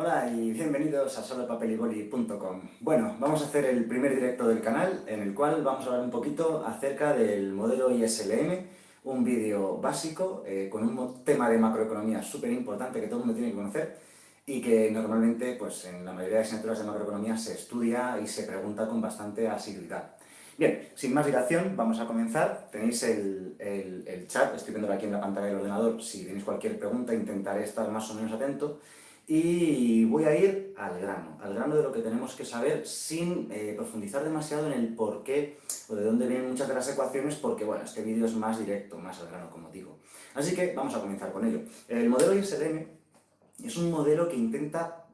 Hola y bienvenidos a solopapelyboli.com. Bueno, vamos a hacer el primer directo del canal en el cual vamos a hablar un poquito acerca del modelo ISLM, un vídeo básico con un tema de macroeconomía súper importante que todo el mundo tiene que conocer y que normalmente pues, en la mayoría de asignaturas de macroeconomía se estudia y se pregunta con bastante asiduidad. Bien, sin más dilación, vamos a comenzar. Tenéis el chat, estoy viéndolo aquí en la pantalla del ordenador. Si tenéis cualquier pregunta, intentaré estar más o menos atento. Y voy a ir al grano de lo que tenemos que saber sin profundizar demasiado en el por qué o de dónde vienen muchas de las ecuaciones, porque bueno, este vídeo es más directo, más al grano, como digo. Así que vamos a comenzar con ello. El modelo ISLM es un modelo que intenta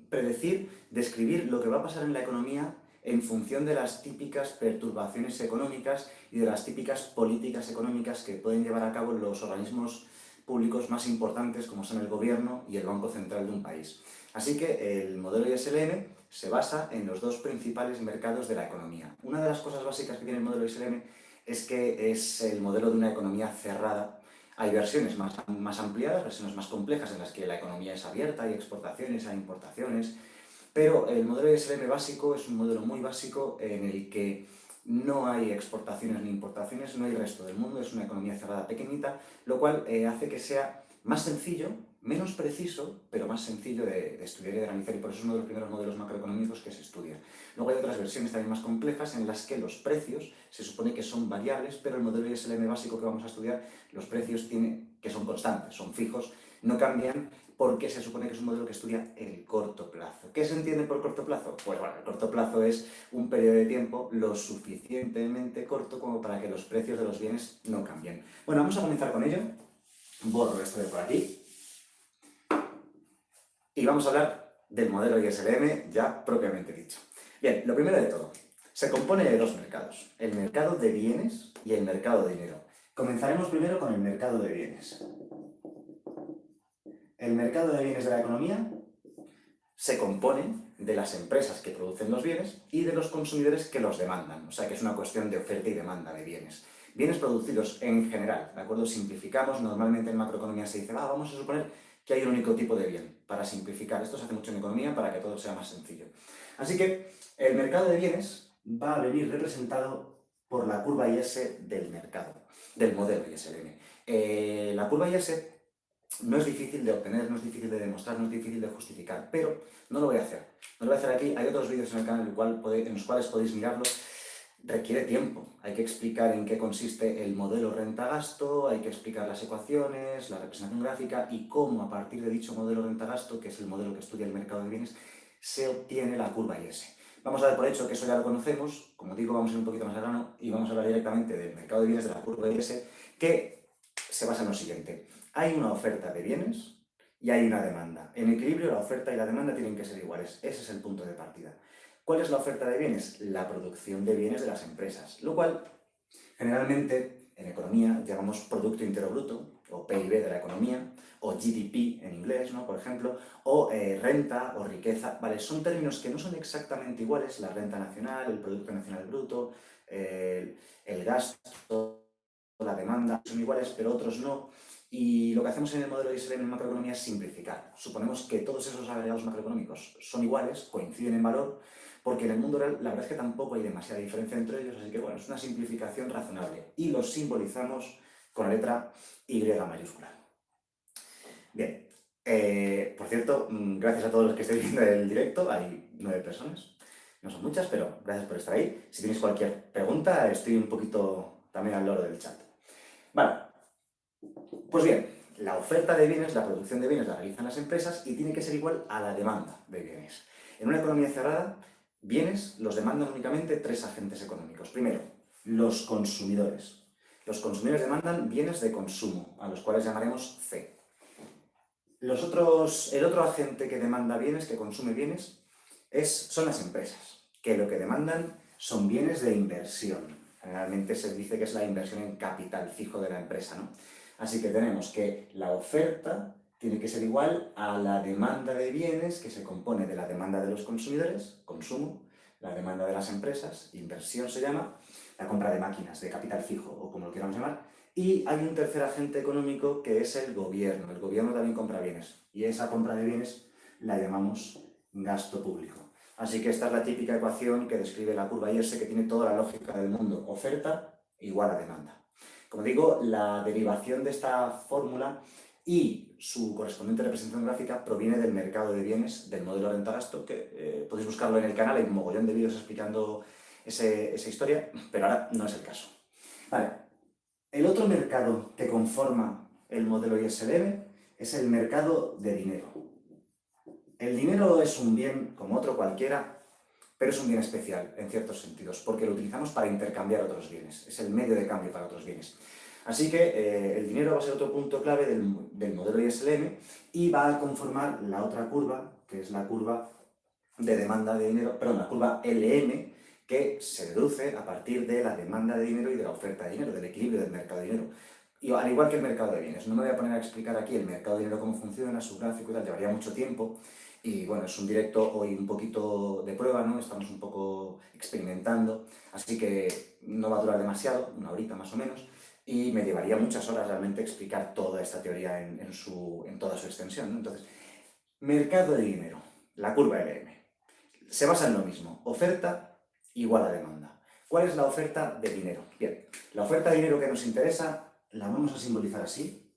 predecir, describir lo que va a pasar en la economía en función de las típicas perturbaciones económicas y de las típicas políticas económicas que pueden llevar a cabo los organismos públicos más importantes como son el gobierno y el Banco Central de un país. Así que el modelo ISLM se basa en los dos principales mercados de la economía. Una de las cosas básicas que tiene el modelo ISLM es que es el modelo de una economía cerrada. Hay versiones más ampliadas, versiones más complejas en las que la economía es abierta, hay exportaciones, hay importaciones, pero el modelo ISLM básico es un modelo muy básico en el que no hay exportaciones ni importaciones, no hay resto del mundo, es una economía cerrada pequeñita, lo cual hace que sea más sencillo, menos preciso, pero más sencillo de estudiar y de analizar, y por eso es uno de los primeros modelos macroeconómicos que se estudia. Luego hay otras versiones también más complejas en las que los precios se supone que son variables, pero el modelo ISLM básico que vamos a estudiar, los precios que son constantes, son fijos, no cambian, porque se supone que es un modelo que estudia el corto plazo. ¿Qué se entiende por corto plazo? Pues bueno, el corto plazo es un periodo de tiempo lo suficientemente corto como para que los precios de los bienes no cambien. Bueno, vamos a comenzar con ello. Borro esto de por aquí. Y vamos a hablar del modelo ISLM ya propiamente dicho. Bien, lo primero de todo, se compone de dos mercados, el mercado de bienes y el mercado de dinero. Comenzaremos primero con el mercado de bienes. El mercado de bienes de la economía se compone de las empresas que producen los bienes y de los consumidores que los demandan. O sea que es una cuestión de oferta y demanda de bienes. Bienes producidos en general, ¿de acuerdo? Simplificamos, normalmente en macroeconomía se dice, vamos a suponer que hay un único tipo de bien, para simplificar. Esto se hace mucho en economía para que todo sea más sencillo. Así que el mercado de bienes va a venir representado por la curva IS del mercado, del modelo ISLM. La curva IS no es difícil de obtener, no es difícil de demostrar, no es difícil de justificar, pero no lo voy a hacer. No lo voy a hacer aquí. Hay otros vídeos en el canal en los cuales podéis mirarlo. Requiere tiempo. Hay que explicar en qué consiste el modelo renta-gasto, hay que explicar las ecuaciones, la representación gráfica y cómo a partir de dicho modelo renta-gasto, que es el modelo que estudia el mercado de bienes, se obtiene la curva IS. Vamos a dar por hecho que eso ya lo conocemos. Como digo, vamos a ir un poquito más al grano y vamos a hablar directamente del mercado de bienes, de la curva IS, que se basa en lo siguiente. Hay una oferta de bienes y hay una demanda. En equilibrio, la oferta y la demanda tienen que ser iguales. Ese es el punto de partida. ¿Cuál es la oferta de bienes? La producción de bienes de las empresas, lo cual generalmente en economía llamamos Producto Interior Bruto, o PIB de la economía, o GDP en inglés, ¿no? Por ejemplo, o renta o riqueza. Vale, son términos que no son exactamente iguales, la renta nacional, el Producto Nacional Bruto, el gasto, la demanda, son iguales, pero otros no. Y lo que hacemos en el modelo de ISLM en macroeconomía es simplificar. Suponemos que todos esos agregados macroeconómicos son iguales, coinciden en valor, porque en el mundo real la verdad es que tampoco hay demasiada diferencia entre ellos, así que bueno, es una simplificación razonable. Y los simbolizamos con la letra Y mayúscula. Bien, por cierto, gracias a todos los que estáis viendo el directo, hay 9 personas, no son muchas, pero gracias por estar ahí. Si tenéis cualquier pregunta, estoy un poquito también al loro del chat. Vale, pues bien, la oferta de bienes, la producción de bienes la realizan las empresas y tiene que ser igual a la demanda de bienes. En una economía cerrada, bienes los demandan únicamente tres agentes económicos. Primero, los consumidores. Los consumidores demandan bienes de consumo, a los cuales llamaremos C. El otro agente que demanda bienes, que consume bienes, son las empresas, que lo que demandan son bienes de inversión. Generalmente se dice que es la inversión en capital fijo de la empresa, ¿no? Así que tenemos que la oferta tiene que ser igual a la demanda de bienes, que se compone de la demanda de los consumidores, consumo, la demanda de las empresas, inversión se llama, la compra de máquinas, de capital fijo, o como lo queramos llamar, y hay un tercer agente económico que es el gobierno. El gobierno también compra bienes, y esa compra de bienes la llamamos gasto público. Así que esta es la típica ecuación que describe la curva IS, que tiene toda la lógica del mundo. Oferta igual a demanda. Como digo, la derivación de esta fórmula y su correspondiente representación gráfica proviene del mercado de bienes, del modelo renta-gasto, que podéis buscarlo en el canal, hay un mogollón de vídeos explicando esa historia, pero ahora no es el caso. Vale. El otro mercado que conforma el modelo ISLM es el mercado de dinero. El dinero es un bien como otro cualquiera, pero es un bien especial en ciertos sentidos, porque lo utilizamos para intercambiar otros bienes, es el medio de cambio para otros bienes. Así que el dinero va a ser otro punto clave del modelo ISLM y va a conformar la otra curva, que es la curva de demanda de dinero, perdón, la curva LM, que se deduce a partir de la demanda de dinero y de la oferta de dinero, del equilibrio del mercado de dinero. Y al igual que el mercado de bienes, no me voy a poner a explicar aquí el mercado de dinero cómo funciona, su gráfico y tal, llevaría mucho tiempo. Y bueno, es un directo hoy un poquito de prueba, ¿no? Estamos un poco experimentando, así que no va a durar demasiado, una horita más o menos, y me llevaría muchas horas realmente explicar toda esta teoría en toda su extensión, ¿no? Entonces, mercado de dinero, la curva LM, se basa en lo mismo, oferta igual a demanda. ¿Cuál es la oferta de dinero? Bien, la oferta de dinero que nos interesa la vamos a simbolizar así,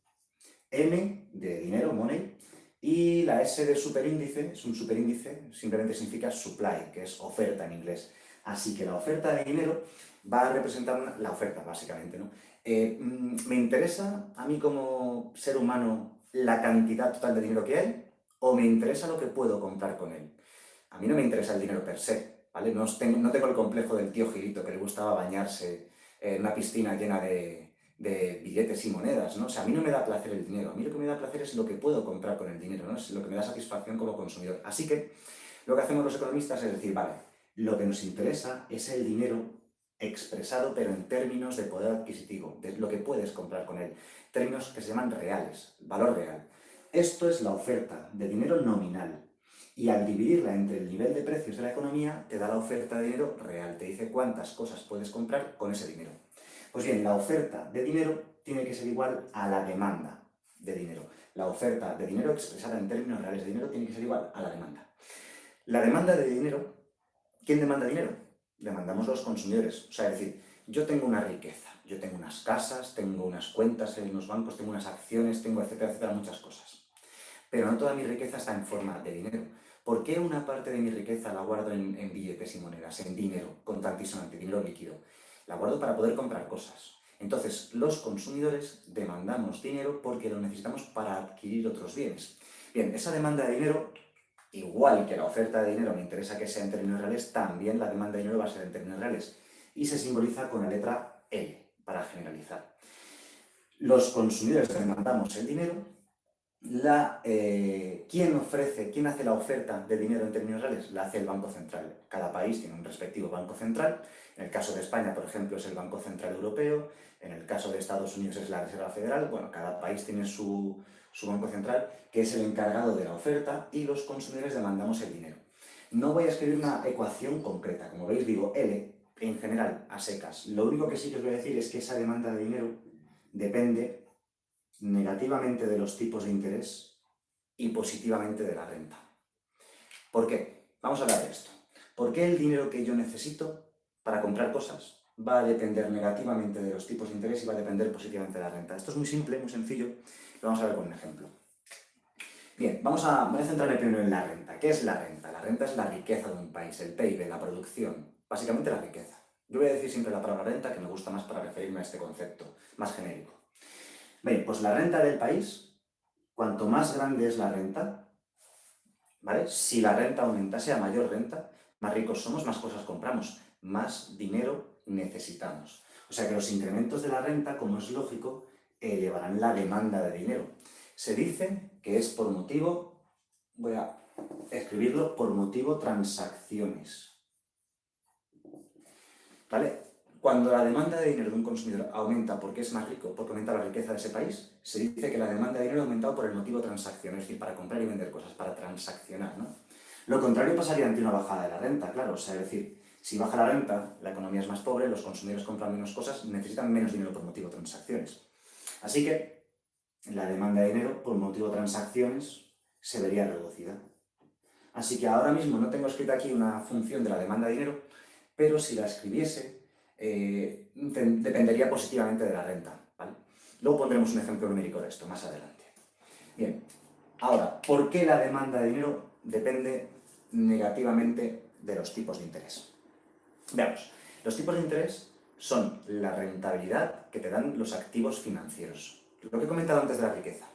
M de dinero, money, y la S de superíndice, es un superíndice, simplemente significa supply, que es oferta en inglés. Así que la oferta de dinero va a representar la oferta, básicamente, ¿no? ¿Me interesa a mí como ser humano la cantidad total de dinero que hay o me interesa lo que puedo comprar con él? A mí no me interesa el dinero per se, ¿vale? No tengo el complejo del tío Gilito que le gustaba bañarse en una piscina llena de billetes y monedas, ¿no? O sea, a mí no me da placer el dinero, a mí lo que me da placer es lo que puedo comprar con el dinero, ¿no? Es lo que me da satisfacción como consumidor. Así que lo que hacemos los economistas es decir, vale, lo que nos interesa es el dinero expresado, pero en términos de poder adquisitivo, de lo que puedes comprar con él, términos que se llaman reales, valor real. Esto es la oferta de dinero nominal. Y al dividirla entre el nivel de precios de la economía, te da la oferta de dinero real, te dice cuántas cosas puedes comprar con ese dinero. Pues bien, la oferta de dinero tiene que ser igual a la demanda de dinero. La oferta de dinero expresada en términos reales de dinero tiene que ser igual a la demanda. La demanda de dinero, ¿quién demanda dinero? Demandamos los consumidores. O sea, es decir, yo tengo una riqueza, yo tengo unas casas, tengo unas cuentas en los bancos, tengo unas acciones, tengo etcétera, etcétera, muchas cosas. Pero no toda mi riqueza está en forma de dinero. ¿Por qué una parte de mi riqueza la guardo en billetes y monedas, en dinero, contantisonante, dinero líquido? La guardo para poder comprar cosas. Entonces, los consumidores demandamos dinero porque lo necesitamos para adquirir otros bienes. Bien, esa demanda de dinero, igual que la oferta de dinero me interesa que sea en términos reales, también la demanda de dinero va a ser en términos reales. Y se simboliza con la letra L, para generalizar. Los consumidores demandamos el dinero. ¿Quién hace la oferta de dinero en términos reales? La hace el Banco Central. Cada país tiene un respectivo Banco Central. En el caso de España, por ejemplo, es el Banco Central Europeo. En el caso de Estados Unidos es la Reserva Federal. Bueno, cada país tiene su Banco Central, que es el encargado de la oferta, y los consumidores demandamos el dinero. No voy a escribir una ecuación concreta. Como veis, digo L en general, a secas. Lo único que sí que os voy a decir es que esa demanda de dinero depende negativamente de los tipos de interés y positivamente de la renta. ¿Por qué? Vamos a hablar de esto. ¿Por qué el dinero que yo necesito para comprar cosas va a depender negativamente de los tipos de interés y va a depender positivamente de la renta? Esto es muy simple, muy sencillo. Lo vamos a ver con un ejemplo. Bien, voy a centrarme primero en la renta. ¿Qué es la renta? La renta es la riqueza de un país, el PIB, la producción, básicamente la riqueza. Yo voy a decir siempre la palabra renta, que me gusta más para referirme a este concepto, más genérico. Bien, pues la renta del país, cuanto más grande es la renta, ¿vale? Si la renta aumentase a mayor renta, más ricos somos, más cosas compramos, más dinero necesitamos. O sea que los incrementos de la renta, como es lógico, elevarán la demanda de dinero. Se dice que es por motivo, voy a escribirlo, por motivo transacciones. ¿Vale? Cuando la demanda de dinero de un consumidor aumenta porque es más rico, porque aumenta la riqueza de ese país, se dice que la demanda de dinero ha aumentado por el motivo transacción, es decir, para comprar y vender cosas, para transaccionar, ¿no? Lo contrario pasaría ante una bajada de la renta, claro, o sea, es decir, si baja la renta, la economía es más pobre, los consumidores compran menos cosas, necesitan menos dinero por motivo transacciones. Así que la demanda de dinero por motivo transacciones se vería reducida. Así que ahora mismo no tengo escrita aquí una función de la demanda de dinero, pero si la escribiese, dependería positivamente de la renta, ¿vale? Luego pondremos un ejemplo numérico de esto más adelante. Bien, ahora, ¿por qué la demanda de dinero depende negativamente de los tipos de interés? Veamos, los tipos de interés son la rentabilidad que te dan los activos financieros. Lo que he comentado antes de la riqueza.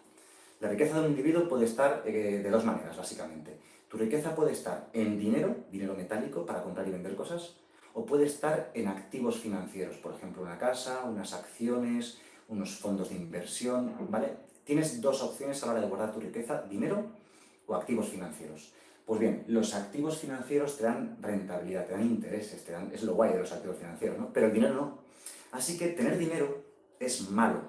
La riqueza de un individuo puede estar de dos maneras, básicamente. Tu riqueza puede estar en dinero, dinero metálico para comprar y vender cosas, o puede estar en activos financieros, por ejemplo, una casa, unas acciones, unos fondos de inversión, ¿vale? Tienes dos opciones a la hora de guardar tu riqueza, dinero o activos financieros. Pues bien, los activos financieros te dan rentabilidad, te dan intereses, es lo guay de los activos financieros, ¿no? Pero el dinero no. Así que tener dinero es malo.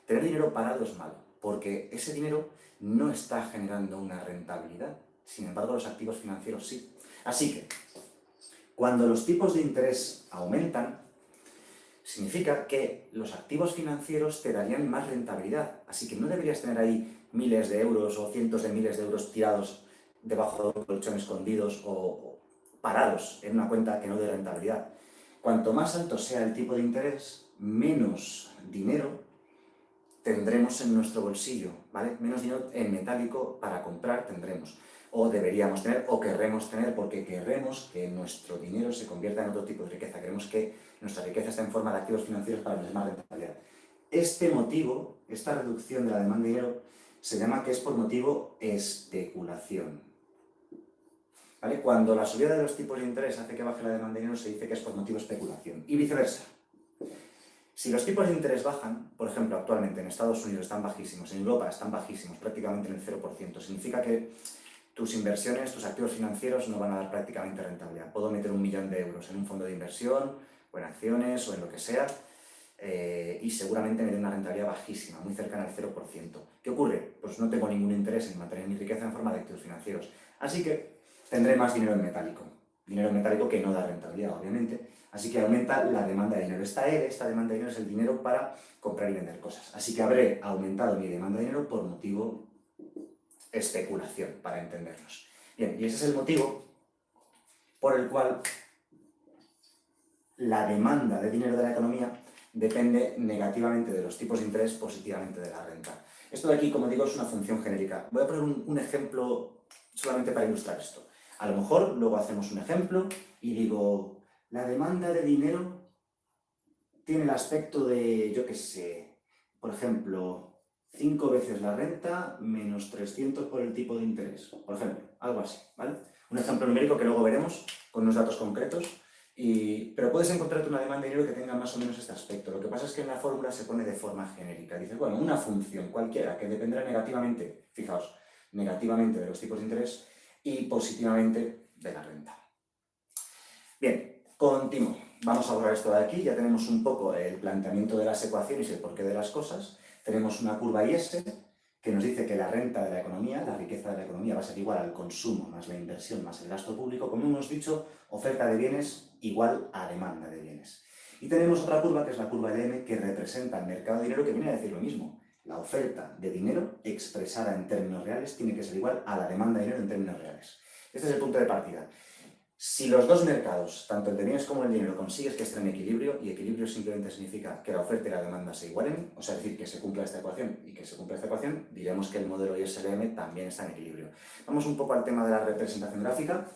Tener dinero parado es malo, porque ese dinero no está generando una rentabilidad. Sin embargo, los activos financieros sí. Así que, cuando los tipos de interés aumentan, significa que los activos financieros te darían más rentabilidad. Así que no deberías tener ahí miles de euros o cientos de miles de euros tirados debajo de un colchón escondidos o parados en una cuenta que no dé rentabilidad. Cuanto más alto sea el tipo de interés, menos dinero tendremos en nuestro bolsillo, ¿vale? Menos dinero en metálico para comprar tendremos. O deberíamos tener, o querremos tener, porque queremos que nuestro dinero se convierta en otro tipo de riqueza. Queremos que nuestra riqueza esté en forma de activos financieros para tener más rentabilidad. Este motivo, esta reducción de la demanda de dinero, se llama que es por motivo especulación. ¿Vale? Cuando la subida de los tipos de interés hace que baje la demanda de dinero, se dice que es por motivo especulación. Y viceversa. Si los tipos de interés bajan, por ejemplo, actualmente en Estados Unidos están bajísimos, en Europa están bajísimos, prácticamente en el 0%, significa que tus inversiones, tus activos financieros no van a dar prácticamente rentabilidad. Puedo meter 1 millón de euros en un fondo de inversión, o en acciones, o en lo que sea, y seguramente me dé una rentabilidad bajísima, muy cercana al 0%. ¿Qué ocurre? Pues no tengo ningún interés en mantener mi riqueza en forma de activos financieros. Así que tendré más dinero en metálico que no da rentabilidad, obviamente. Así que aumenta la demanda de dinero. Esta demanda de dinero es el dinero para comprar y vender cosas. Así que habré aumentado mi demanda de dinero por motivo especulación, para entendernos. Bien, y ese es el motivo por el cual la demanda de dinero de la economía depende negativamente de los tipos de interés, positivamente de la renta. Esto de aquí, como digo, es una función genérica. Voy a poner un ejemplo solamente para ilustrar esto. A lo mejor luego hacemos un ejemplo y digo, la demanda de dinero tiene el aspecto de, yo qué sé, por ejemplo, 5 veces la renta menos 300 por el tipo de interés, por ejemplo, algo así, ¿vale? Un ejemplo numérico que luego veremos con unos datos concretos, pero puedes encontrarte una demanda de dinero que tenga más o menos este aspecto. Lo que pasa es que en la fórmula se pone de forma genérica. Dices, bueno, una función cualquiera que dependerá negativamente, fijaos, negativamente de los tipos de interés y positivamente de la renta. Bien, continúo. Vamos a borrar esto de aquí, ya tenemos un poco el planteamiento de las ecuaciones y el porqué de las cosas. Tenemos una curva IS que nos dice que la renta de la economía, la riqueza de la economía va a ser igual al consumo más la inversión más el gasto público, como hemos dicho, oferta de bienes igual a demanda de bienes. Y tenemos otra curva que es la curva LM que representa el mercado de dinero que viene a decir lo mismo. La oferta de dinero expresada en términos reales tiene que ser igual a la demanda de dinero en términos reales. Este es el punto de partida. Si los dos mercados, tanto el de bienes como el dinero, consigues que estén en equilibrio, y equilibrio simplemente significa que la oferta y la demanda se igualen, o sea, decir, que se cumpla esta ecuación y que se cumpla esta ecuación, diremos que el modelo ISLM también está en equilibrio. Vamos un poco al tema de la representación gráfica.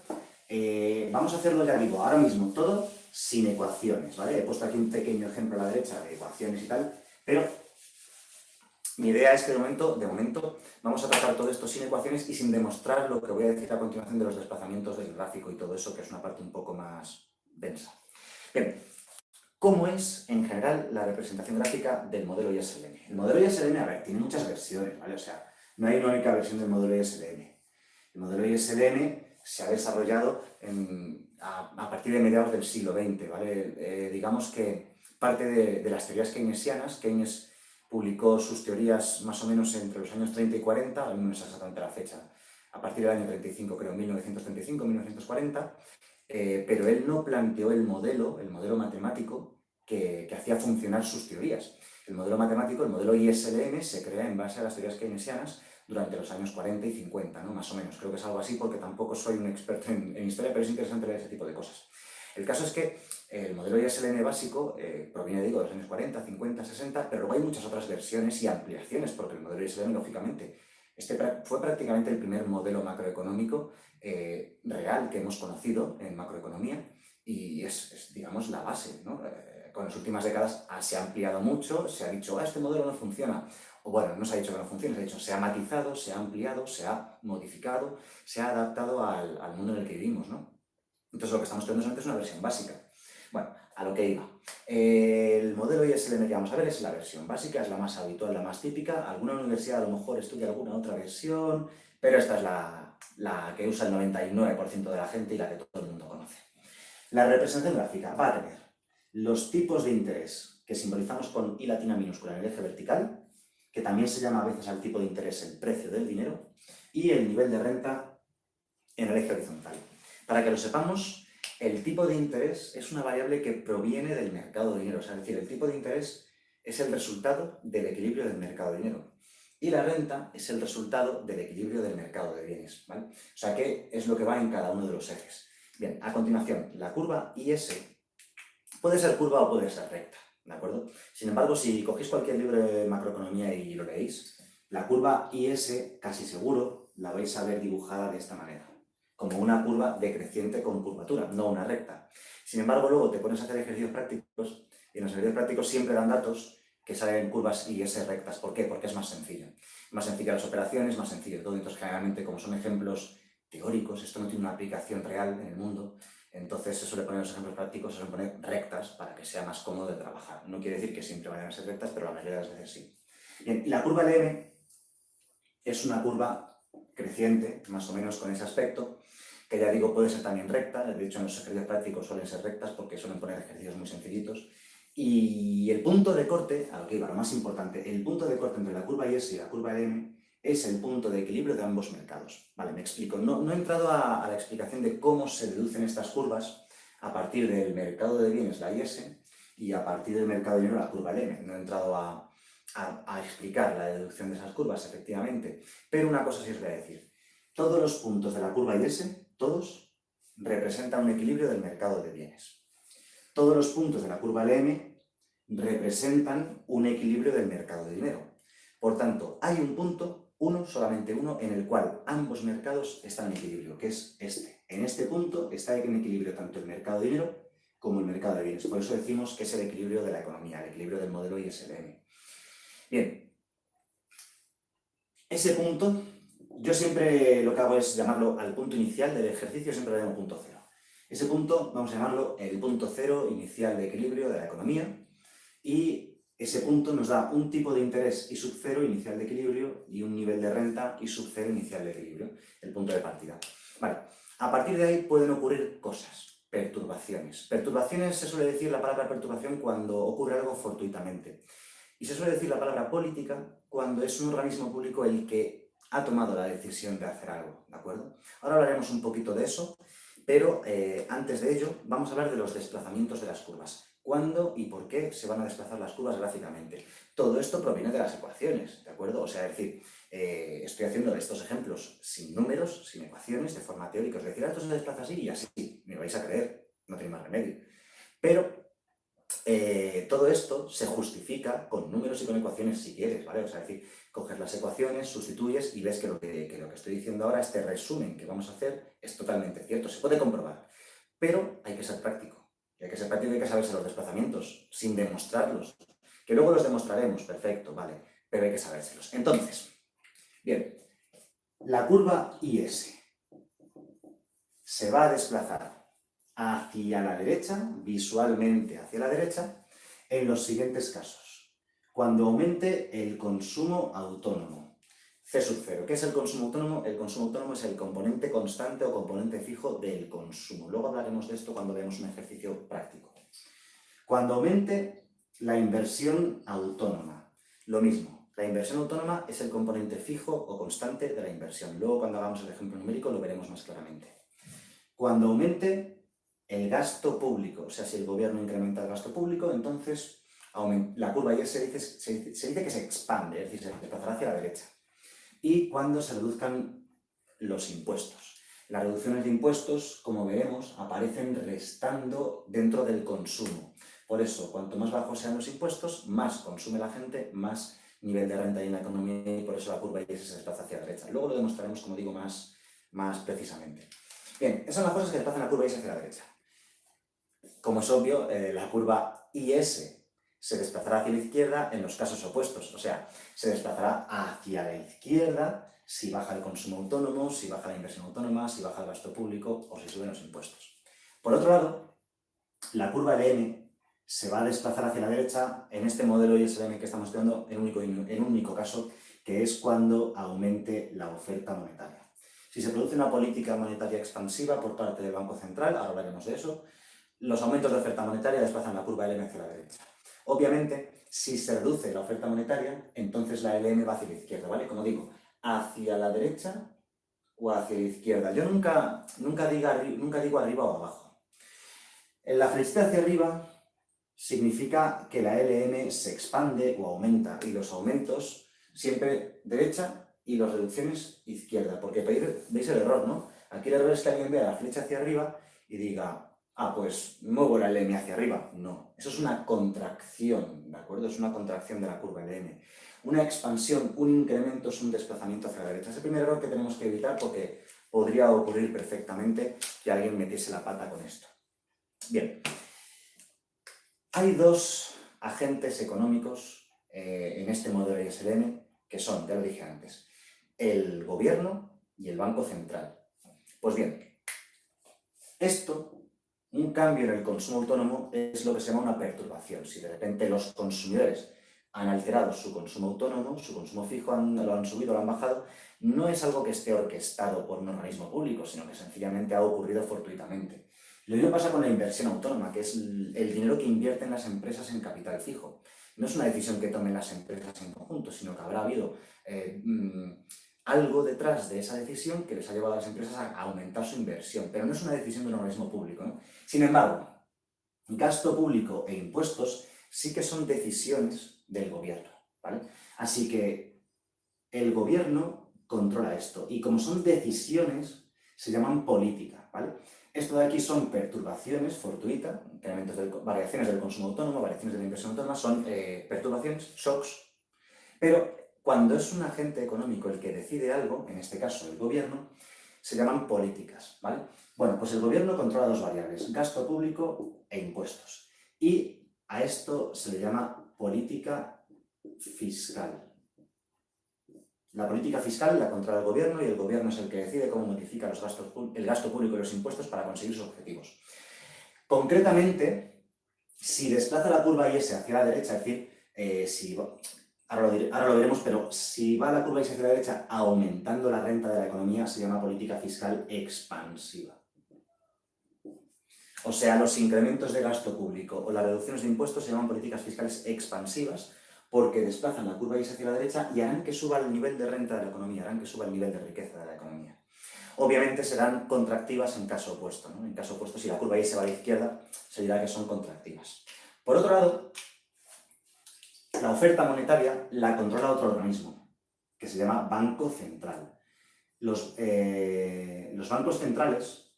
Vamos a hacerlo, ya digo, ahora mismo todo sin ecuaciones, ¿vale? He puesto aquí un pequeño ejemplo a la derecha de ecuaciones y tal, pero mi idea es que de momento vamos a tratar todo esto sin ecuaciones y sin demostrar lo que voy a decir a continuación de los desplazamientos del gráfico y todo eso, que es una parte un poco más densa. Bien, ¿cómo es en general la representación gráfica del modelo ISLM? El modelo ISLM, a ver, tiene muchas versiones, ¿vale? O sea, no hay una única versión del modelo ISLM. El modelo ISLM se ha desarrollado a partir de mediados del siglo XX, ¿vale? Digamos que parte de las teorías keynesianas, Keynes publicó sus teorías más o menos entre los años 30 y 40, no me sé exactamente la fecha, a partir del año 35, creo, 1935, 1940, pero él no planteó el modelo matemático que hacía funcionar sus teorías. El modelo matemático, el modelo ISLM, se crea en base a las teorías keynesianas durante los años 40 y 50, ¿no? Más o menos. Creo que es algo así porque tampoco soy un experto en historia, pero es interesante ver ese tipo de cosas. El caso es que el modelo ISLM básico proviene, digo, de los años 40, 50, 60, pero luego hay muchas otras versiones y ampliaciones, porque el modelo ISLM, lógicamente, fue prácticamente el primer modelo macroeconómico real que hemos conocido en macroeconomía y es, digamos, la base, ¿no? Con las últimas décadas se ha ampliado mucho, se ha dicho, este modelo no funciona. O bueno, no se ha dicho que no funciona, se ha dicho, se ha matizado, se ha ampliado, se ha modificado, se ha adaptado al mundo en el que vivimos, ¿no? Entonces lo que estamos teniendo antes es una versión básica. Bueno, a lo que iba. El modelo ISLM que vamos a ver es la versión básica, es la más habitual, la más típica. Alguna universidad a lo mejor estudia alguna otra versión, pero esta es la que usa el 99% de la gente y la que todo el mundo conoce. La representación gráfica va a tener los tipos de interés que simbolizamos con I latina minúscula en el eje vertical, que también se llama a veces al tipo de interés el precio del dinero, y el nivel de renta en el eje horizontal. Para que lo sepamos, el tipo de interés es una variable que proviene del mercado de dinero. O sea, es decir, el tipo de interés es el resultado del equilibrio del mercado de dinero. Y la renta es el resultado del equilibrio del mercado de bienes, ¿vale? O sea, ¿qué es lo que va en cada uno de los ejes? Bien, a continuación, la curva IS puede ser curva o puede ser recta, ¿de acuerdo? Sin embargo, si cogéis cualquier libro de macroeconomía y lo leéis, la curva IS casi seguro la vais a ver dibujada de esta manera, como una curva decreciente con curvatura, no una recta. Sin embargo, luego te pones a hacer ejercicios prácticos y en los ejercicios prácticos siempre dan datos que salen curvas IS rectas. ¿Por qué? Porque es más sencillo. Más sencilla las operaciones, más sencillo todo. Entonces, generalmente, como son ejemplos teóricos, esto no tiene una aplicación real en el mundo, entonces se suele poner los ejemplos prácticos, se suelen poner rectas para que sea más cómodo de trabajar. No quiere decir que siempre vayan a ser rectas, pero la mayoría de las veces sí. Bien, y la curva LM es una curva creciente, más o menos con ese aspecto, que ya digo puede ser también recta. De hecho, en los ejercicios prácticos suelen ser rectas porque suelen poner ejercicios muy sencillitos. Y el punto de corte, a lo que iba, lo más importante, el punto de corte entre la curva IS y la curva LM es el punto de equilibrio de ambos mercados. Vale, me explico. No he entrado a la explicación de cómo se deducen estas curvas a partir del mercado de bienes, la IS, y a partir del mercado de dinero, la curva LM. No he entrado a explicar la deducción de esas curvas, efectivamente. Pero una cosa sí os voy a decir. Todos los puntos de la curva IS, todos, representan un equilibrio del mercado de bienes. Todos los puntos de la curva LM representan un equilibrio del mercado de dinero. Por tanto, hay un punto, solamente uno, en el cual ambos mercados están en equilibrio, que es este. En este punto está en equilibrio tanto el mercado de dinero como el mercado de bienes. Por eso decimos que es el equilibrio de la economía, el equilibrio del modelo ISLM. Bien, ese punto, yo siempre lo que hago es llamarlo al punto inicial del ejercicio, siempre lo llamo punto cero. Ese punto vamos a llamarlo el punto cero inicial de equilibrio de la economía y ese punto nos da un tipo de interés I sub cero inicial de equilibrio y un nivel de renta I sub cero inicial de equilibrio, el punto de partida. Vale, a partir de ahí pueden ocurrir cosas, perturbaciones. Perturbaciones se suele decir la palabra perturbación cuando ocurre algo fortuitamente. Y se suele decir la palabra política cuando es un organismo público el que ha tomado la decisión de hacer algo, ¿de acuerdo? Ahora hablaremos un poquito de eso, pero antes de ello vamos a hablar de los desplazamientos de las curvas. ¿Cuándo y por qué se van a desplazar las curvas gráficamente? Todo esto proviene de las ecuaciones, ¿de acuerdo? O sea, es decir, estoy haciendo estos ejemplos sin números, sin ecuaciones, de forma teórica. Es decir, esto se desplaza así y así, me vais a creer, no tenéis más remedio. Pero todo esto se justifica con números y con ecuaciones si quieres, ¿vale? O sea, es decir, coges las ecuaciones, sustituyes y ves que lo que estoy diciendo ahora, este resumen que vamos a hacer, es totalmente cierto, se puede comprobar. Pero hay que ser práctico. Y hay que ser práctico y hay que saberse los desplazamientos, sin demostrarlos. Que luego los demostraremos, perfecto, vale, pero hay que sabérselos. Entonces, bien, la curva IS se va a desplazar hacia la derecha, visualmente hacia la derecha, en los siguientes casos. Cuando aumente el consumo autónomo, C sub 0. ¿Qué es el consumo autónomo? El consumo autónomo es el componente constante o componente fijo del consumo. Luego hablaremos de esto cuando veamos un ejercicio práctico. Cuando aumente la inversión autónoma, lo mismo. La inversión autónoma es el componente fijo o constante de la inversión. Luego, cuando hagamos el ejemplo numérico, lo veremos más claramente. Cuando aumente el gasto público, o sea, si el gobierno incrementa el gasto público, entonces La curva Y se dice que se expande, es decir, se desplazará hacia la derecha. Y cuando se reduzcan los impuestos. Las reducciones de impuestos, como veremos, aparecen restando dentro del consumo. Por eso, cuanto más bajos sean los impuestos, más consume la gente, más nivel de renta hay en la economía y por eso la curva Y se desplaza hacia la derecha. Luego lo demostraremos, como digo, más precisamente. Bien, esas son las cosas que desplazan la curva Y hacia la derecha. Como es obvio, la curva IS se desplazará hacia la izquierda en los casos opuestos, o sea, se desplazará hacia la izquierda si baja el consumo autónomo, si baja la inversión autónoma, si baja el gasto público o si suben los impuestos. Por otro lado, la curva LM se va a desplazar hacia la derecha en este modelo ISLM que estamos estudiando en un único caso, que es cuando aumente la oferta monetaria. Si se produce una política monetaria expansiva por parte del Banco Central, ahora hablaremos de eso, los aumentos de oferta monetaria desplazan la curva LM hacia la derecha. Obviamente, si se reduce la oferta monetaria, entonces la LM va hacia la izquierda, ¿vale? Como digo, hacia la derecha o hacia la izquierda. Yo nunca digo arriba o abajo. La flechita hacia arriba significa que la LM se expande o aumenta, y los aumentos siempre derecha y las reducciones izquierda, porque veis el error, ¿no? Aquí el error es que alguien vea la flecha hacia arriba y diga, pues muevo la LM hacia arriba. No, eso es una contracción, ¿de acuerdo? Es una contracción de la curva LM. Una expansión, un incremento es un desplazamiento hacia la derecha. Es el primer error que tenemos que evitar porque podría ocurrir perfectamente que alguien metiese la pata con esto. Bien, hay dos agentes económicos en este modelo ISLM que son, ya lo dije antes, el gobierno y el Banco Central. Pues bien, un cambio en el consumo autónomo es lo que se llama una perturbación. Si de repente los consumidores han alterado su consumo autónomo, su consumo fijo, lo han subido, lo han bajado, no es algo que esté orquestado por un organismo público, sino que sencillamente ha ocurrido fortuitamente. Lo mismo pasa con la inversión autónoma, que es el dinero que invierten las empresas en capital fijo. No es una decisión que tomen las empresas en conjunto, sino que habrá habido algo detrás de esa decisión que les ha llevado a las empresas a aumentar su inversión, pero no es una decisión de un organismo público, ¿no? Sin embargo, gasto público e impuestos sí que son decisiones del gobierno, ¿vale? Así que el gobierno controla esto y como son decisiones se llaman política, ¿vale? Esto de aquí son perturbaciones fortuitas, variaciones del consumo autónomo, variaciones de la inversión autónoma, son perturbaciones, shocks, pero cuando es un agente económico el que decide algo, en este caso el gobierno, se llaman políticas, ¿vale? Bueno, pues el gobierno controla dos variables, gasto público e impuestos. Y a esto se le llama política fiscal. La política fiscal la controla el gobierno y el gobierno es el que decide cómo modifica el gasto público y los impuestos para conseguir sus objetivos. Concretamente, si desplaza la curva IS hacia la derecha, es decir, ahora lo veremos, pero si va la curva IS hacia la derecha aumentando la renta de la economía, se llama política fiscal expansiva. O sea, los incrementos de gasto público o las reducciones de impuestos se llaman políticas fiscales expansivas porque desplazan la curva IS hacia la derecha y harán que suba el nivel de renta de la economía, harán que suba el nivel de riqueza de la economía. Obviamente serán contractivas en caso opuesto, ¿no? En caso opuesto, si la curva IS va a la izquierda, se dirá que son contractivas. Por otro lado, la oferta monetaria la controla otro organismo, que se llama Banco Central. Los bancos centrales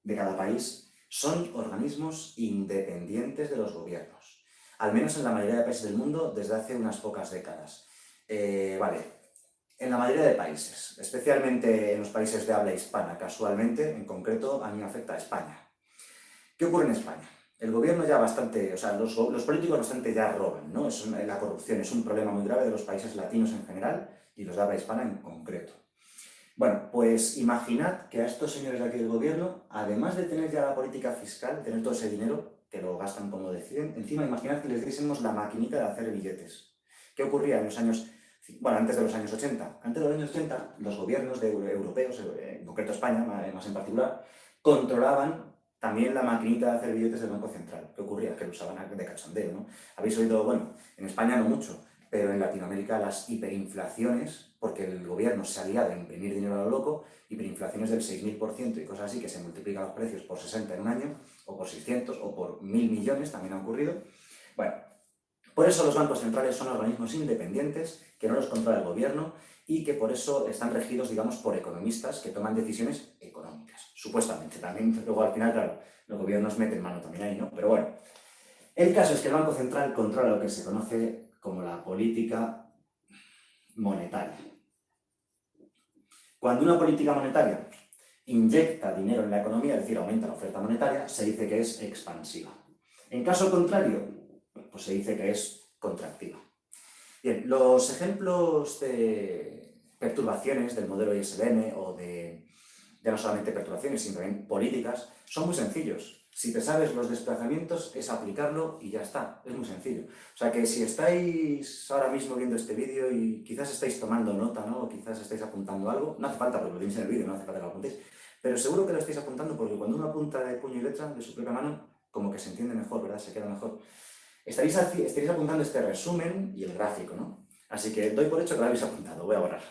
de cada país son organismos independientes de los gobiernos, al menos en la mayoría de países del mundo desde hace unas pocas décadas. En la mayoría de países, especialmente en los países de habla hispana, casualmente, en concreto, a mí me afecta a España. ¿Qué ocurre en España? El gobierno ya bastante, o sea, los políticos bastante ya roban, ¿no? La corrupción es un problema muy grave de los países latinos en general y los de habla hispana en concreto. Bueno, pues imaginad que a estos señores de aquí del gobierno, además de tener ya la política fiscal, tener todo ese dinero, que lo gastan como deciden, encima imaginad que les diésemos la maquinita de hacer billetes. ¿Qué ocurría en los años, antes de los años 80? Antes de los años 80, los gobiernos europeos, en concreto España, más en particular, controlaban también la maquinita de hacer billetes del Banco Central. ¿Qué ocurría? Que lo usaban de cachondeo, ¿no? Habéis oído, bueno, en España no mucho, pero en Latinoamérica las hiperinflaciones, porque el gobierno se ha liado a imprimir dinero a lo loco, hiperinflaciones del 6000% y cosas así, que se multiplican los precios por 60 en un año, o por 600, o por 1000 millones, también ha ocurrido. Bueno, Por eso los bancos centrales son organismos independientes, que no los controla el gobierno y que por eso están regidos, digamos, por economistas que toman decisiones económicas, supuestamente. También luego al final, claro, los gobiernos meten mano también ahí, ¿no? Pero bueno, el caso es que el Banco Central controla lo que se conoce como la política monetaria. Cuando una política monetaria inyecta dinero en la economía, es decir, aumenta la oferta monetaria, se dice que es expansiva. En caso contrario, pues se dice que es contractiva. Bien, los ejemplos de perturbaciones del modelo ISLM o de no solamente perturbaciones, sino también políticas, son muy sencillos. Si te sabes los desplazamientos, es aplicarlo y ya está. Es muy sencillo. O sea que si estáis ahora mismo viendo este vídeo y quizás estáis tomando nota, ¿no? O quizás estáis apuntando algo, no hace falta porque lo tenéis en el vídeo, no hace falta que lo apuntéis, pero seguro que lo estáis apuntando porque cuando uno apunta de puño y letra, de su propia mano, como que se entiende mejor, ¿verdad? Se queda mejor. Estaréis apuntando este resumen y el gráfico, ¿no? Así que doy por hecho que lo habéis apuntado. Voy a borrar.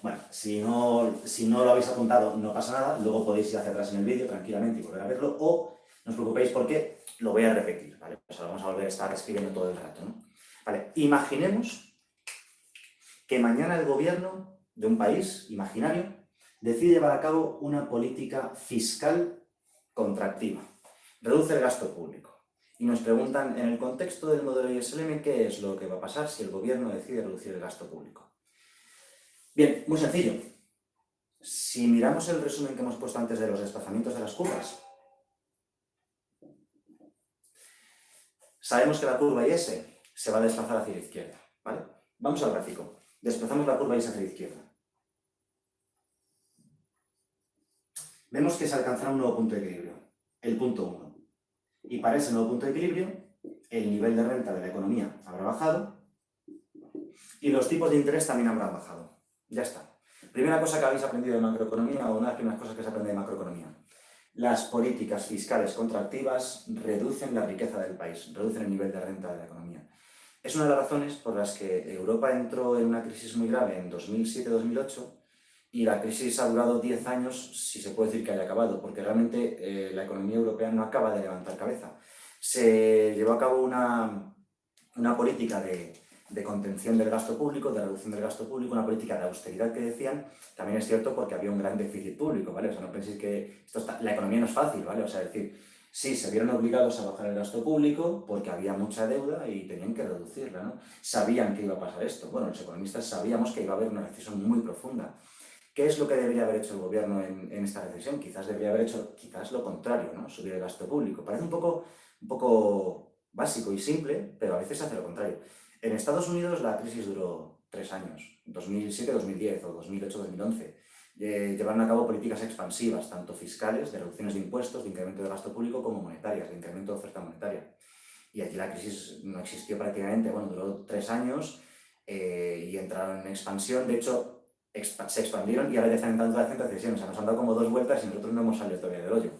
Bueno, si no lo habéis apuntado, no pasa nada. Luego podéis ir hacia atrás en el vídeo tranquilamente y volver a verlo. O no os preocupéis porque lo voy a repetir, ¿vale? O sea, vamos a volver a estar escribiendo todo el rato, ¿no? Vale, imaginemos que mañana el gobierno de un país imaginario decide llevar a cabo una política fiscal contractiva. Reduce el gasto público. Y nos preguntan, en el contexto del modelo ISLM, ¿qué es lo que va a pasar si el gobierno decide reducir el gasto público? Bien, muy sencillo. Si miramos el resumen que hemos puesto antes de los desplazamientos de las curvas, sabemos que la curva IS se va a desplazar hacia la izquierda, ¿vale? Vamos al gráfico. Desplazamos la curva IS hacia la izquierda. Vemos que se alcanzará un nuevo punto de equilibrio, el punto 1. Y para ese nuevo punto de equilibrio, el nivel de renta de la economía habrá bajado y los tipos de interés también habrán bajado. Ya está. Primera cosa que habéis aprendido de macroeconomía o una de las primeras cosas que se aprende de macroeconomía. Las políticas fiscales contractivas reducen la riqueza del país, reducen el nivel de renta de la economía. Es una de las razones por las que Europa entró en una crisis muy grave en 2007-2008 y la crisis ha durado 10 años, si se puede decir que haya acabado, porque realmente la economía europea no acaba de levantar cabeza. Se llevó a cabo una política de contención del gasto público, de reducción del gasto público, una política de austeridad que decían, también es cierto porque había un gran déficit público, ¿vale? O sea, no penséis que la economía no es fácil, ¿vale? O sea, es decir, sí, se vieron obligados a bajar el gasto público porque había mucha deuda y tenían que reducirla, ¿no? Sabían que iba a pasar esto. Bueno, los economistas sabíamos que iba a haber una recesión muy profunda. ¿Qué es lo que debería haber hecho el gobierno en esta recesión? Quizás debería haber hecho lo contrario, ¿no? Subir el gasto público. Parece un poco básico y simple, pero a veces hace lo contrario. En Estados Unidos la crisis duró 3 años, 2007-2010 o 2008-2011. Llevaron a cabo políticas expansivas, tanto fiscales, de reducciones de impuestos, de incremento de gasto público, como monetarias, de incremento de oferta monetaria. Y allí la crisis no existió prácticamente, bueno, duró 3 años y entraron en expansión. De hecho, se expandieron y ahora ya están entrando en recesión. O sea, nos han dado como 2 vueltas y nosotros no hemos salido todavía del hoyo.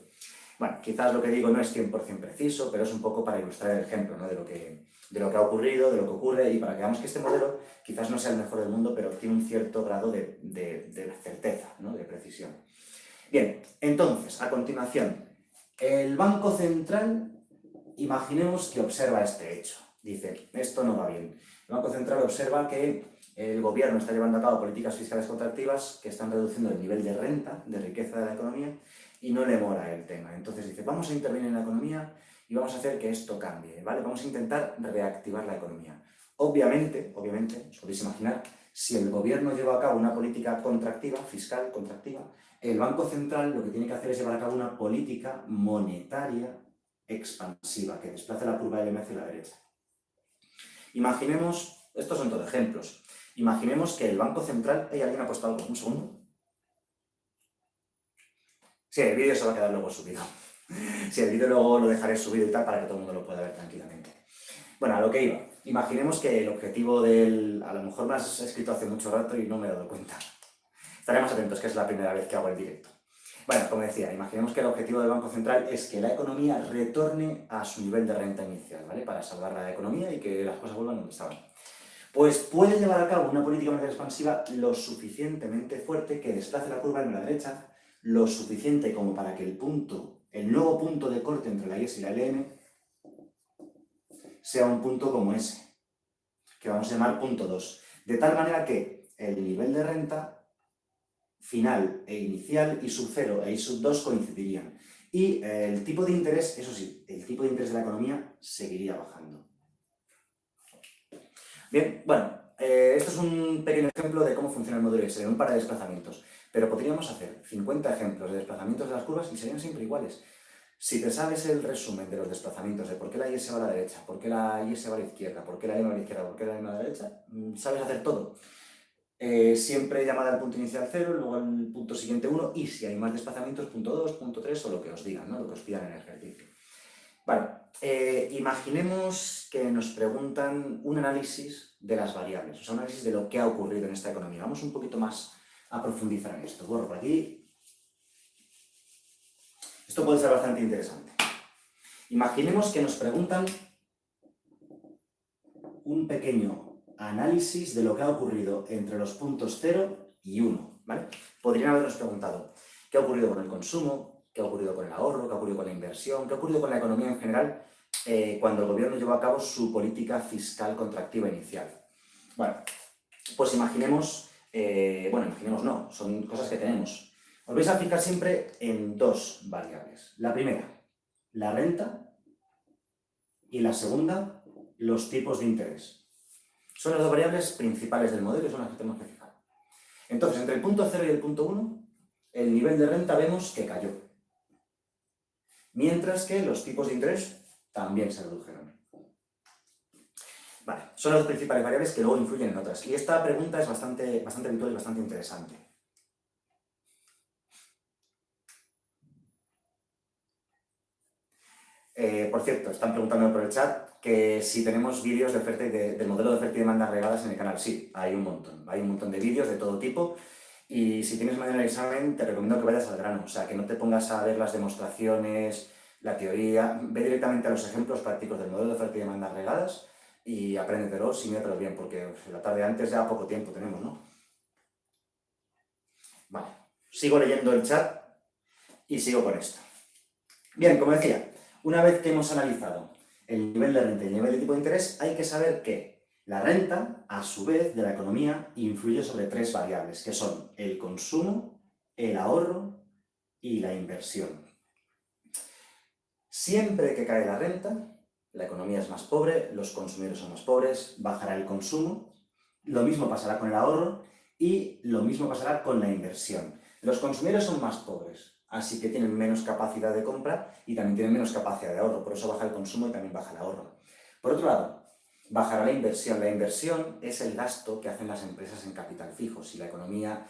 Bueno, quizás lo que digo no es 100% preciso, pero es un poco para ilustrar el ejemplo, ¿no? de lo que ha ocurrido, de lo que ocurre, y para que veamos que este modelo quizás no sea el mejor del mundo, pero tiene un cierto grado de certeza, ¿no? De precisión. Bien, entonces, a continuación, el Banco Central, imaginemos que observa este hecho. Dice, esto no va bien. El Banco Central observa que el gobierno está llevando a cabo políticas fiscales contractivas que están reduciendo el nivel de renta, de riqueza de la economía, y no le mola el tema. Entonces dice, vamos a intervenir en la economía y vamos a hacer que esto cambie, ¿vale? Vamos a intentar reactivar la economía. Obviamente, os podéis imaginar, si el gobierno lleva a cabo una política contractiva, fiscal contractiva, el Banco Central lo que tiene que hacer es llevar a cabo una política monetaria expansiva, que desplace la curva LM hacia la derecha. Imaginemos, estos son todos ejemplos, imaginemos que el Banco Central... ¿Alguien ha puesto algo? ¿Un segundo? Sí, el vídeo se va a quedar luego subido. Sí, el vídeo luego lo dejaré subido y tal para que todo el mundo lo pueda ver tranquilamente. Bueno, a lo que iba. Imaginemos que el objetivo del... A lo mejor me has escrito hace mucho rato y no me he dado cuenta. Estaremos atentos, que es la primera vez que hago el directo. Bueno, como decía, imaginemos que el objetivo del Banco Central es que la economía retorne a su nivel de renta inicial, ¿vale? Para salvar la economía y que las cosas vuelvan donde estaban. Pues puede llevar a cabo una política monetaria expansiva lo suficientemente fuerte que desplace la curva en la derecha, lo suficiente como para que el nuevo punto de corte entre la IS y la LM sea un punto como ese, que vamos a llamar punto 2, de tal manera que el nivel de renta final e inicial, I sub 0 e I sub 2 coincidirían. Y el tipo de interés, eso sí, el tipo de interés de la economía seguiría bajando. Bien, bueno, esto es un pequeño ejemplo de cómo funciona el modelo Excel, un par de desplazamientos. Pero podríamos hacer 50 ejemplos de desplazamientos de las curvas y serían siempre iguales. Si te sabes el resumen de los desplazamientos, de por qué la Y se va a la derecha, por qué la Y se va a la izquierda, por qué la Y va a la izquierda, por qué la Y va a la derecha, sabes hacer todo. Siempre llamada al punto inicial 0, luego al punto siguiente 1, y si hay más desplazamientos, punto 2, punto 3 o lo que os digan, ¿no? Lo que os pidan en el ejercicio. Vale, imaginemos que nos preguntan un análisis de las variables, o sea, un análisis de lo que ha ocurrido en esta economía. Vamos un poquito más a profundizar en esto. Borro por aquí. Esto puede ser bastante interesante. Imaginemos que nos preguntan un pequeño análisis de lo que ha ocurrido entre los puntos 0 y 1, ¿vale? Podrían habernos preguntado qué ha ocurrido con el consumo, qué ha ocurrido con el ahorro, qué ha ocurrido con la inversión, qué ha ocurrido con la economía en general cuando el gobierno llevó a cabo su política fiscal contractiva inicial. Bueno, pues imaginemos, imaginemos no, son cosas que tenemos. Os vais a fijar siempre en dos variables. La primera, la renta, y la segunda, los tipos de interés. Son las dos variables principales del modelo y son las que tenemos que fijar. Entonces, entre el punto 0 y el punto 1, el nivel de renta vemos que cayó. Mientras que los tipos de interés también se redujeron. Vale, son las dos principales variables que luego influyen en otras. Y esta pregunta es bastante habitual y bastante interesante. Por cierto, están preguntando por el chat que si tenemos vídeos de oferta del modelo de oferta y demanda regadas en el canal. Sí, hay un montón de vídeos de todo tipo. Y si tienes mañana el examen, te recomiendo que vayas al grano, o sea, que no te pongas a ver las demostraciones, la teoría, ve directamente a los ejemplos prácticos del modelo de oferta y demanda regadas y apréndetelos y míratelos bien, porque la tarde antes ya poco tiempo tenemos, ¿no? Vale, sigo leyendo el chat y sigo con esto. Bien, como decía, una vez que hemos analizado el nivel de renta y el nivel de tipo de interés, hay que saber que la renta, a su vez, de la economía, influye sobre tres variables, que son el consumo, el ahorro y la inversión. Siempre que cae la renta, la economía es más pobre, los consumidores son más pobres, bajará el consumo, lo mismo pasará con el ahorro y lo mismo pasará con la inversión. Los consumidores son más pobres, así que tienen menos capacidad de compra y también tienen menos capacidad de ahorro, por eso baja el consumo y también baja el ahorro. Por otro lado, bajará la inversión. La inversión es el gasto que hacen las empresas en capital fijo. Si la economía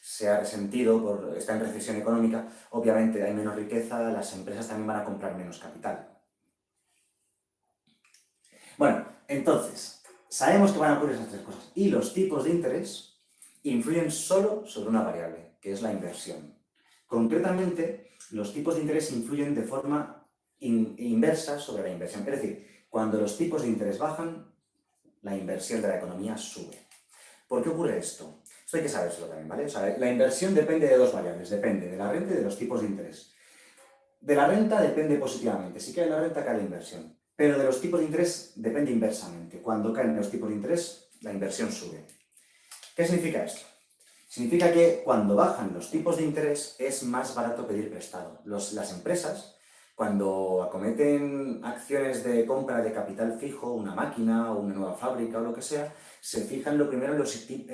se ha resentido, está en recesión económica, obviamente hay menos riqueza, las empresas también van a comprar menos capital. Bueno, entonces, sabemos que van a ocurrir esas tres cosas. Y los tipos de interés influyen solo sobre una variable, que es la inversión. Concretamente, los tipos de interés influyen de forma inversa sobre la inversión. Es decir, cuando los tipos de interés bajan, la inversión de la economía sube. ¿Por qué ocurre esto? Esto hay que saberlo también, ¿vale? O sea, la inversión depende de dos variables, depende de la renta y de los tipos de interés. De la renta depende positivamente, si cae la renta cae la inversión, pero de los tipos de interés depende inversamente. Cuando caen los tipos de interés, la inversión sube. ¿Qué significa esto? Significa que cuando bajan los tipos de interés es más barato pedir prestado. Las empresas, cuando acometen acciones de compra de capital fijo, una máquina o una nueva fábrica o lo que sea, se fijan lo primero en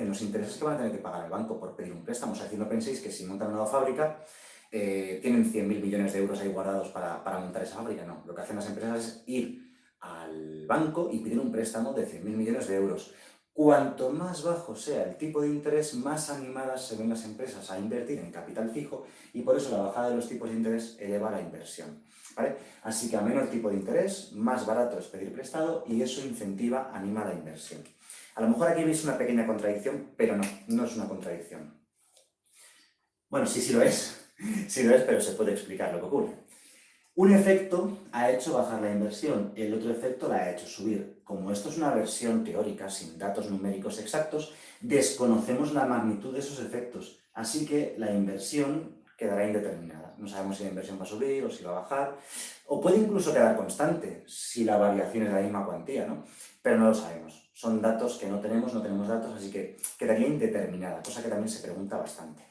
los intereses que van a tener que pagar el banco por pedir un préstamo. O sea, si no penséis que si montan una nueva fábrica tienen 100.000 millones de euros ahí guardados para montar esa fábrica. No, lo que hacen las empresas es ir al banco y pedir un préstamo de 100.000 millones de euros. Cuanto más bajo sea el tipo de interés, más animadas se ven las empresas a invertir en capital fijo y por eso la bajada de los tipos de interés eleva la inversión, ¿vale? Así que a menor tipo de interés, más barato es pedir prestado y eso incentiva, anima la inversión. A lo mejor aquí veis una pequeña contradicción, pero no es una contradicción. Bueno, sí lo es, sí lo es, pero se puede explicar lo que ocurre. Un efecto ha hecho bajar la inversión, el otro efecto la ha hecho subir. Como esto es una versión teórica, sin datos numéricos exactos, desconocemos la magnitud de esos efectos. Así que la inversión quedará indeterminada. No sabemos si la inversión va a subir o si va a bajar, o puede incluso quedar constante si la variación es de la misma cuantía, ¿no? Pero no lo sabemos. Son datos que no tenemos datos, así que quedaría indeterminada, cosa que también se pregunta bastante.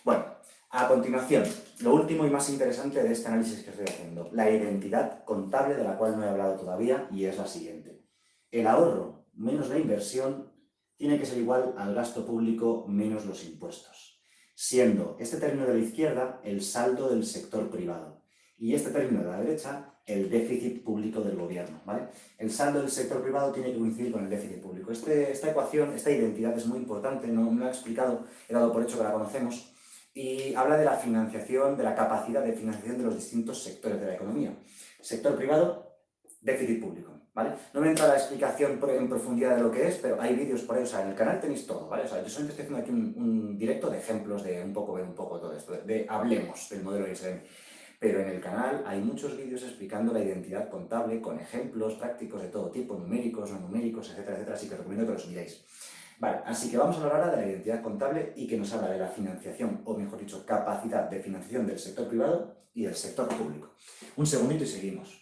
Bueno, a continuación, lo último y más interesante de este análisis que estoy haciendo, la identidad contable de la cual no he hablado todavía, y es la siguiente. El ahorro menos la inversión tiene que ser igual al gasto público menos los impuestos, siendo este término de la izquierda el saldo del sector privado y este término de la derecha el déficit público del gobierno, ¿vale? El saldo del sector privado tiene que coincidir con el déficit público. Esta ecuación, esta identidad es muy importante, no me lo he explicado, he dado por hecho que la conocemos, y habla de la financiación, de la capacidad de financiación de los distintos sectores de la economía. Sector privado, déficit público, ¿vale? No me entra la explicación en profundidad de lo que es, pero hay vídeos por ahí, o sea, en el canal tenéis todo, ¿vale? O sea, yo solamente estoy haciendo aquí un directo de ejemplos de ver un poco todo esto, de hablemos del modelo ISM. Pero en el canal hay muchos vídeos explicando la identidad contable con ejemplos prácticos de todo tipo, numéricos, no numéricos, etcétera, etcétera, así que os recomiendo que los miréis. Vale, así que vamos a hablar ahora de la identidad contable y que nos habla de la financiación, o mejor dicho, capacidad de financiación del sector privado y del sector público. Un segundito y seguimos.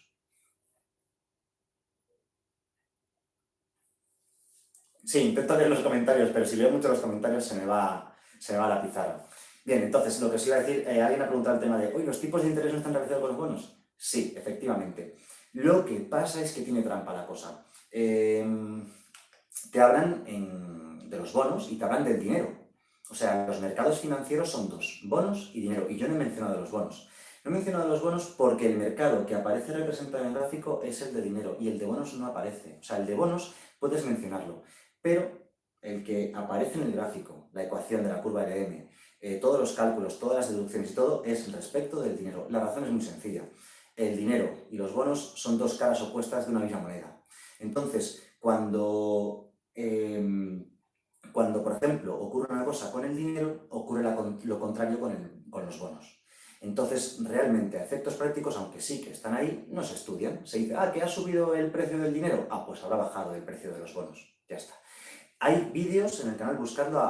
Sí, intento leer los comentarios, pero si leo mucho los comentarios se me va la pizarra. Bien, entonces, lo que os iba a decir, alguien ha preguntado el tema de, oye, ¿los tipos de interés no están relacionados con los bonos? Sí, efectivamente. Lo que pasa es que tiene trampa la cosa. Te hablan de los bonos y te hablan del dinero. O sea, los mercados financieros son dos, bonos y dinero. Y yo no he mencionado los bonos. No he mencionado los bonos porque el mercado que aparece representado en el gráfico es el de dinero y el de bonos no aparece. O sea, el de bonos puedes mencionarlo, pero el que aparece en el gráfico, la ecuación de la curva LM, todos los cálculos, todas las deducciones y todo es respecto del dinero. La razón es muy sencilla. El dinero y los bonos son dos caras opuestas de una misma moneda. Entonces, cuando, por ejemplo, ocurre una cosa con el dinero, ocurre lo contrario con los bonos. Entonces, realmente, a efectos prácticos, aunque sí que están ahí, no se estudian. Se dice, ¿que ha subido el precio del dinero? Pues habrá bajado el precio de los bonos. Ya está. Hay vídeos en el canal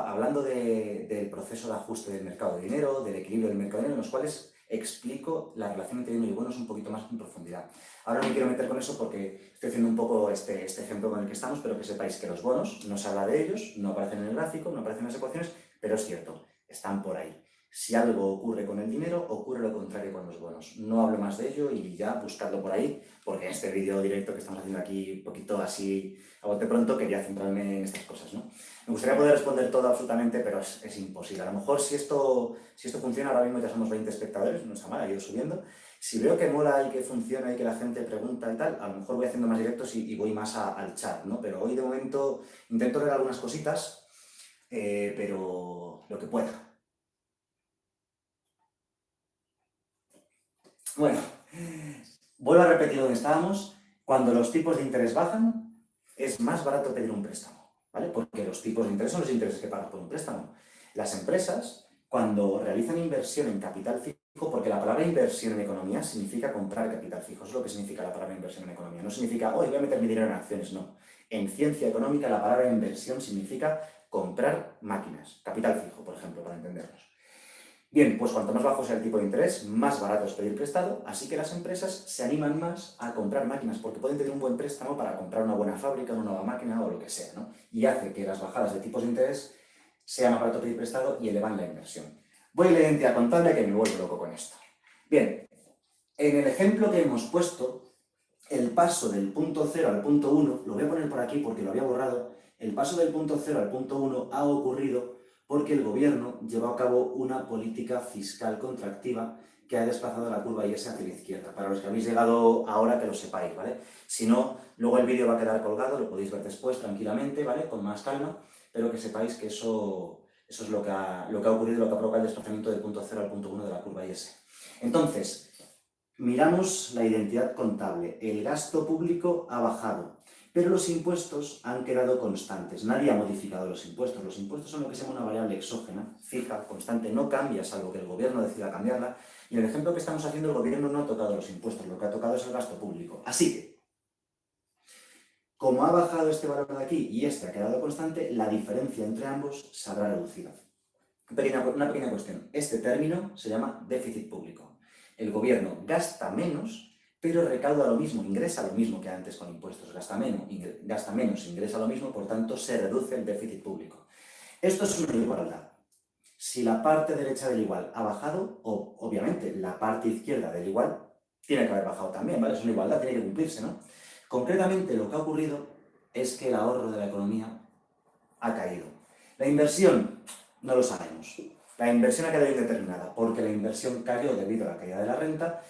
hablando del proceso de ajuste del mercado de dinero, del equilibrio del mercado de dinero, en los cuales explico la relación entre dinero y bonos un poquito más en profundidad. Ahora no me quiero meter con eso porque estoy haciendo un poco este ejemplo con el que estamos, pero que sepáis que los bonos, no se habla de ellos, no aparecen en el gráfico, no aparecen en las ecuaciones, pero es cierto, están por ahí. Si algo ocurre con el dinero, ocurre lo contrario con los bonos. No hablo más de ello y ya buscadlo por ahí, porque en este vídeo directo que estamos haciendo aquí, un poquito así a bote pronto, quería centrarme en estas cosas, ¿no? Me gustaría poder responder todo absolutamente, pero es imposible. A lo mejor si esto funciona, ahora mismo ya somos 20 espectadores, no está mal, ha ido subiendo. Si veo que mola y que funciona y que la gente pregunta y tal, a lo mejor voy haciendo más directos y voy más al chat, ¿no? Pero hoy de momento intento leer algunas cositas, pero lo que pueda. Bueno, vuelvo a repetir donde estábamos. Cuando los tipos de interés bajan, es más barato pedir un préstamo, ¿vale? Porque los tipos de interés son los intereses que pagas por un préstamo. Las empresas, cuando realizan inversión en capital fijo, porque la palabra inversión en economía significa comprar capital fijo, eso es lo que significa la palabra inversión en economía. No significa, voy a meter mi dinero en acciones, no. En ciencia económica la palabra inversión significa comprar máquinas, capital fijo, por ejemplo, para entendernos. Bien, pues cuanto más bajo sea el tipo de interés, más barato es pedir prestado, así que las empresas se animan más a comprar máquinas porque pueden tener un buen préstamo para comprar una buena fábrica, una nueva máquina o lo que sea, ¿no? Y hace que las bajadas de tipos de interés sea más barato pedir prestado y elevan la inversión. Voy a la identidad contable que me vuelvo loco con esto. Bien, en el ejemplo que hemos puesto, el paso del punto 0 al punto 1, lo voy a poner por aquí porque lo había borrado, el paso del punto 0 al punto 1 ha ocurrido porque el gobierno llevó a cabo una política fiscal contractiva que ha desplazado la curva IS hacia la izquierda. Para los que habéis llegado ahora, que lo sepáis, ¿vale? Si no, luego el vídeo va a quedar colgado, lo podéis ver después tranquilamente, ¿vale? Con más calma, pero que sepáis que eso es lo que ha ocurrido, lo que ha provocado el desplazamiento del punto 0 al punto 1 de la curva IS. Entonces, miramos la identidad contable. El gasto público ha bajado, pero los impuestos han quedado constantes. Nadie ha modificado los impuestos. Los impuestos son lo que se llama una variable exógena, fija, constante, no cambia salvo que el gobierno decida cambiarla. Y en el ejemplo que estamos haciendo, el gobierno no ha tocado los impuestos, lo que ha tocado es el gasto público. Así que, como ha bajado este valor de aquí y este ha quedado constante, la diferencia entre ambos se habrá reducido. Una pequeña cuestión. Este término se llama déficit público. El gobierno gasta menos, pero recauda lo mismo, ingresa lo mismo que antes con impuestos. Gasta menos, ingresa lo mismo, por tanto se reduce el déficit público. Esto es una igualdad. Si la parte derecha del igual ha bajado, obviamente la parte izquierda del igual tiene que haber bajado también, ¿vale? Es una igualdad, tiene que cumplirse, ¿no? Concretamente lo que ha ocurrido es que el ahorro de la economía ha caído. La inversión, no lo sabemos. La inversión ha quedado indeterminada porque la inversión cayó debido a la caída de la renta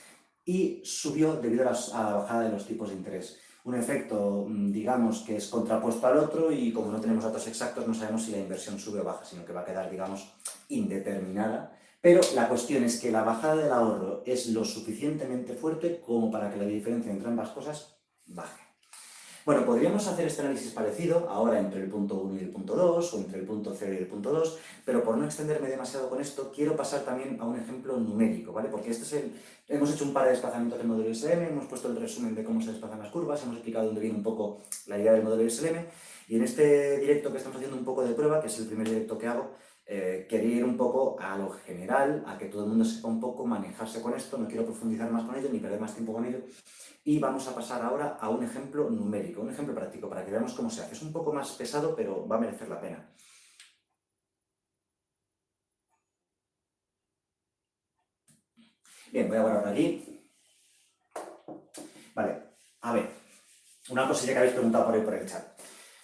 y subió debido a la bajada de los tipos de interés. Un efecto, digamos, que es contrapuesto al otro y como no tenemos datos exactos no sabemos si la inversión sube o baja, sino que va a quedar, digamos, indeterminada. Pero la cuestión es que la bajada del ahorro es lo suficientemente fuerte como para que la diferencia entre ambas cosas baje. Bueno, podríamos hacer este análisis parecido ahora entre el punto 1 y el punto 2 o entre el punto 0 y el punto 2, pero por no extenderme demasiado con esto, quiero pasar también a un ejemplo numérico, ¿vale? Porque hemos hecho un par de desplazamientos del modelo ISLM, hemos puesto el resumen de cómo se desplazan las curvas, hemos explicado dónde viene un poco la idea del modelo ISLM y en este directo que estamos haciendo un poco de prueba, que es el primer directo que hago, quería ir un poco a lo general, a que todo el mundo sepa un poco manejarse con esto, no quiero profundizar más con ello ni perder más tiempo con ello. Y vamos a pasar ahora a un ejemplo numérico, un ejemplo práctico, para que veamos cómo se hace. Es un poco más pesado, pero va a merecer la pena. Bien, voy a guardar aquí. Vale, a ver, una cosilla que habéis preguntado por ahí por el chat.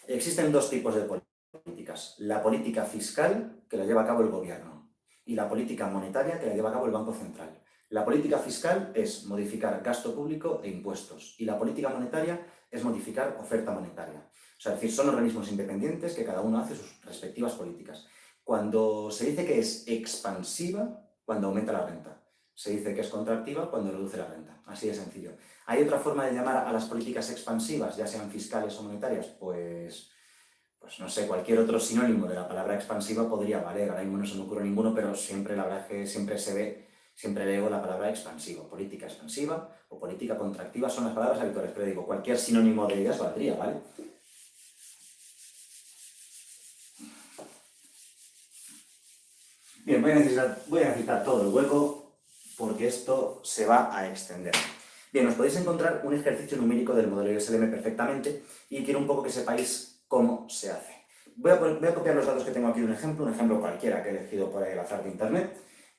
Existen dos tipos de políticas. La política fiscal, que la lleva a cabo el gobierno, y la política monetaria, que la lleva a cabo el Banco Central. La política fiscal es modificar gasto público e impuestos, y la política monetaria es modificar oferta monetaria. O sea, es decir, son organismos independientes que cada uno hace sus respectivas políticas. Cuando se dice que es expansiva, cuando aumenta la renta. Se dice que es contractiva cuando reduce la renta. Así de sencillo. ¿Hay otra forma de llamar a las políticas expansivas, ya sean fiscales o monetarias? Pues no sé, cualquier otro sinónimo de la palabra expansiva podría valer. Ahora mismo no se me ocurre ninguno, pero siempre, la verdad es que siempre leo la palabra expansivo. Política expansiva o política contractiva son las palabras habituales, pero digo, cualquier sinónimo de ellas valdría, ¿vale? Bien, voy a necesitar todo el hueco porque esto se va a extender. Bien, os podéis encontrar un ejercicio numérico del modelo ISLM perfectamente y quiero un poco que sepáis cómo se hace. Voy a copiar los datos que tengo aquí de un ejemplo cualquiera que he elegido por ahí al azar de internet,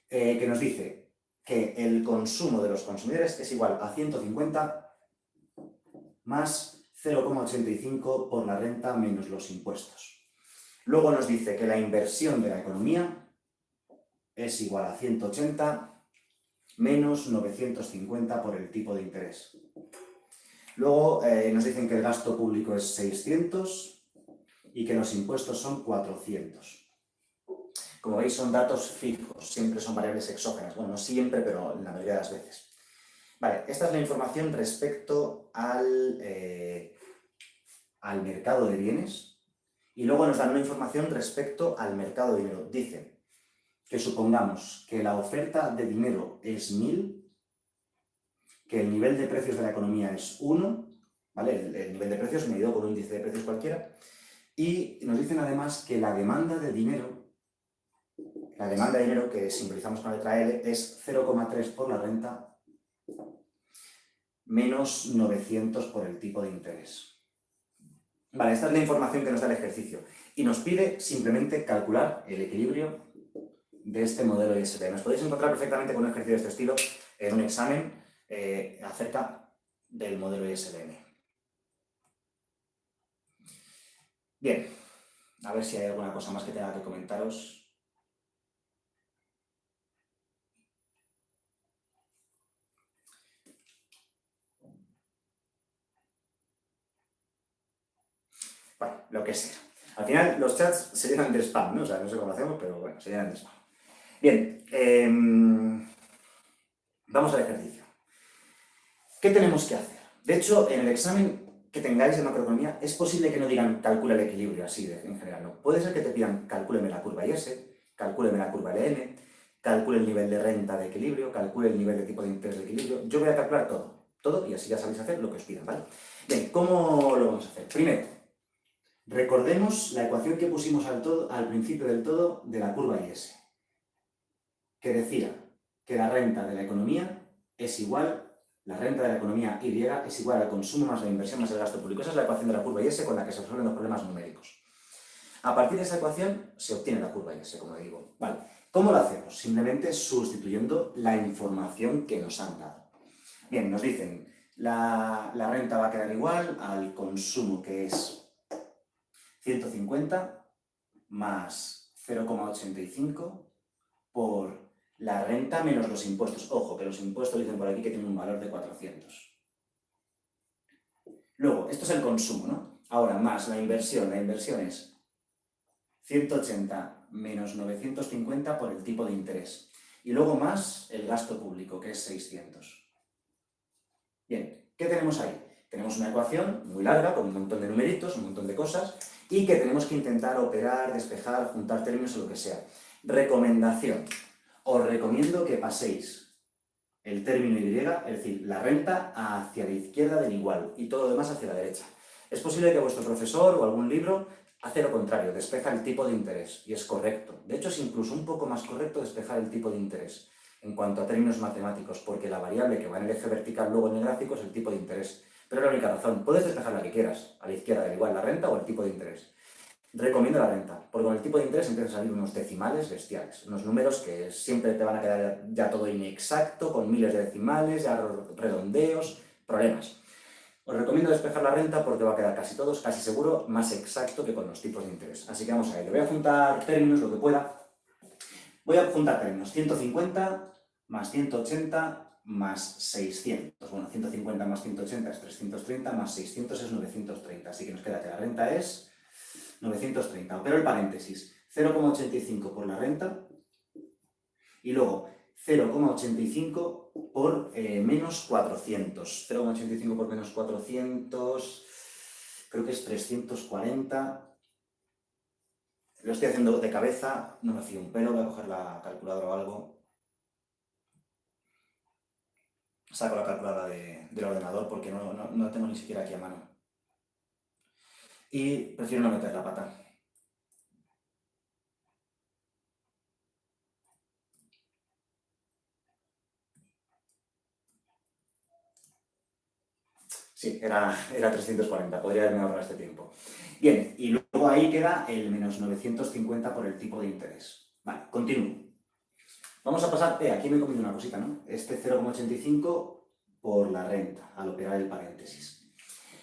que nos dice que el consumo de los consumidores es igual a 150 más 0,85 por la renta menos los impuestos. Luego nos dice que la inversión de la economía es igual a 180 menos 950 por el tipo de interés. Luego nos dicen que el gasto público es 600 y que los impuestos son 400. Como veis, son datos fijos, siempre son variables exógenas. Bueno, no siempre, pero la mayoría de las veces. Vale, esta es la información respecto al mercado de bienes y luego nos dan una información respecto al mercado de dinero. Dicen que supongamos que la oferta de dinero es 1000, que el nivel de precios de la economía es 1, ¿vale? El nivel de precios medido por un índice de precios cualquiera, y nos dicen además que la demanda de dinero que simbolizamos con la letra L, es 0,3 por la renta menos 900 por el tipo de interés. Vale, esta es la información que nos da el ejercicio y nos pide simplemente calcular el equilibrio de este modelo ISLM. Os podéis encontrar perfectamente con un ejercicio de este estilo en un examen acerca del modelo ISLM. Bien, a ver si hay alguna cosa más que tenga que comentaros. Bueno, lo que sea. Al final los chats se llenan de spam, ¿no? O sea, no sé cómo lo hacemos, pero bueno, se llenan de spam. Bien, vamos al ejercicio. ¿Qué tenemos que hacer? De hecho, en el examen que tengáis de macroeconomía, es posible que no digan calcula el equilibrio así en general, ¿no? Puede ser que te pidan calcúleme la curva IS, calcúleme la curva LN, calcule el nivel de renta de equilibrio, calcule el nivel de tipo de interés de equilibrio. Yo voy a calcular todo y así ya sabéis hacer lo que os pidan, ¿vale? Bien, ¿cómo lo vamos a hacer? Primero, recordemos la ecuación que pusimos al principio del todo de la curva IS. que decía que la renta de la economía es igual, la renta de la economía Y es igual al consumo más la inversión más el gasto público. Esa es la ecuación de la curva Y con la que se resuelven los problemas numéricos. A partir de esa ecuación se obtiene la curva Y, como digo. Vale. ¿Cómo lo hacemos? Simplemente sustituyendo la información que nos han dado. Bien, nos dicen, la renta va a quedar igual al consumo, que es 150 más 0,85 por la renta menos los impuestos. Ojo, que los impuestos dicen por aquí que tienen un valor de 400. Luego, esto es el consumo, ¿no? Ahora, más la inversión. La inversión es 180 menos 950 por el tipo de interés. Y luego más el gasto público, que es 600. Bien, ¿qué tenemos ahí? Tenemos una ecuación muy larga, con un montón de numeritos, un montón de cosas, y que tenemos que intentar operar, despejar, juntar términos o lo que sea. Recomendación. Os recomiendo que paséis el término Y, es decir, la renta, hacia la izquierda del igual y todo lo demás hacia la derecha. Es posible que vuestro profesor o algún libro hace lo contrario, despeja el tipo de interés, y es correcto. De hecho, es incluso un poco más correcto despejar el tipo de interés en cuanto a términos matemáticos, porque la variable que va en el eje vertical luego en el gráfico es el tipo de interés. Pero es la única razón. Puedes despejar la que quieras, a la izquierda del igual, la renta o el tipo de interés. Recomiendo la renta, porque con el tipo de interés empiezan a salir unos decimales bestiales, unos números que siempre te van a quedar ya todo inexacto, con miles de decimales, ya redondeos, problemas. Os recomiendo despejar la renta porque va a quedar casi todos, casi seguro, más exacto que con los tipos de interés. Así que vamos a ver, voy a juntar términos lo que pueda. Voy a juntar términos, 150 más 180 más 600. Bueno, 150 más 180 es 330, más 600 es 930. Así que nos queda que la renta es 930. Opero el paréntesis. 0,85 por la renta y luego 0,85 por menos 400. 0,85 por menos 400, creo que es 340. Lo estoy haciendo de cabeza, no me fío un pelo, voy a coger la calculadora o algo. Saco la calculadora del ordenador porque no la tengo ni siquiera aquí a mano. Y prefiero no meter la pata. Sí, era 340, podría haberme ahorrado este tiempo. Bien, y luego ahí queda el menos 950 por el tipo de interés. Vale, continúo. Vamos a pasar, aquí me he comido una cosita, ¿no? Este 0,85 por la renta, al operar el paréntesis.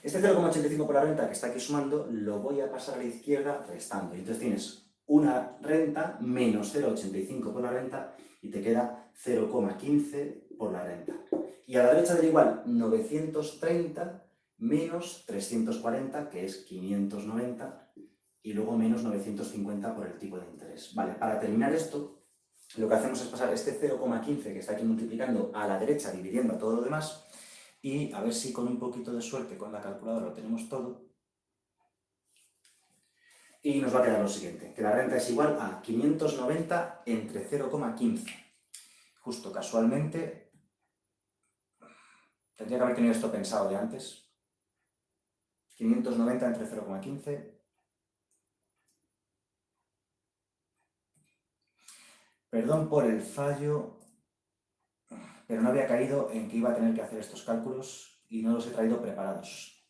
Este 0,85 por la renta que está aquí sumando, lo voy a pasar a la izquierda restando. Y entonces tienes una renta menos 0,85 por la renta y te queda 0,15 por la renta. Y a la derecha del igual, 930 menos 340, que es 590, y luego menos 950 por el tipo de interés. Vale, para terminar esto, lo que hacemos es pasar este 0,15 que está aquí multiplicando a la derecha, dividiendo a todo lo demás, y a ver si con un poquito de suerte con la calculadora lo tenemos todo. Y nos va a quedar lo siguiente, que la renta es igual a 590 entre 0,15. Justo casualmente, tendría que haber tenido esto pensado de antes. 590 entre 0,15. Perdón por el fallo, pero no había caído en que iba a tener que hacer estos cálculos y no los he traído preparados.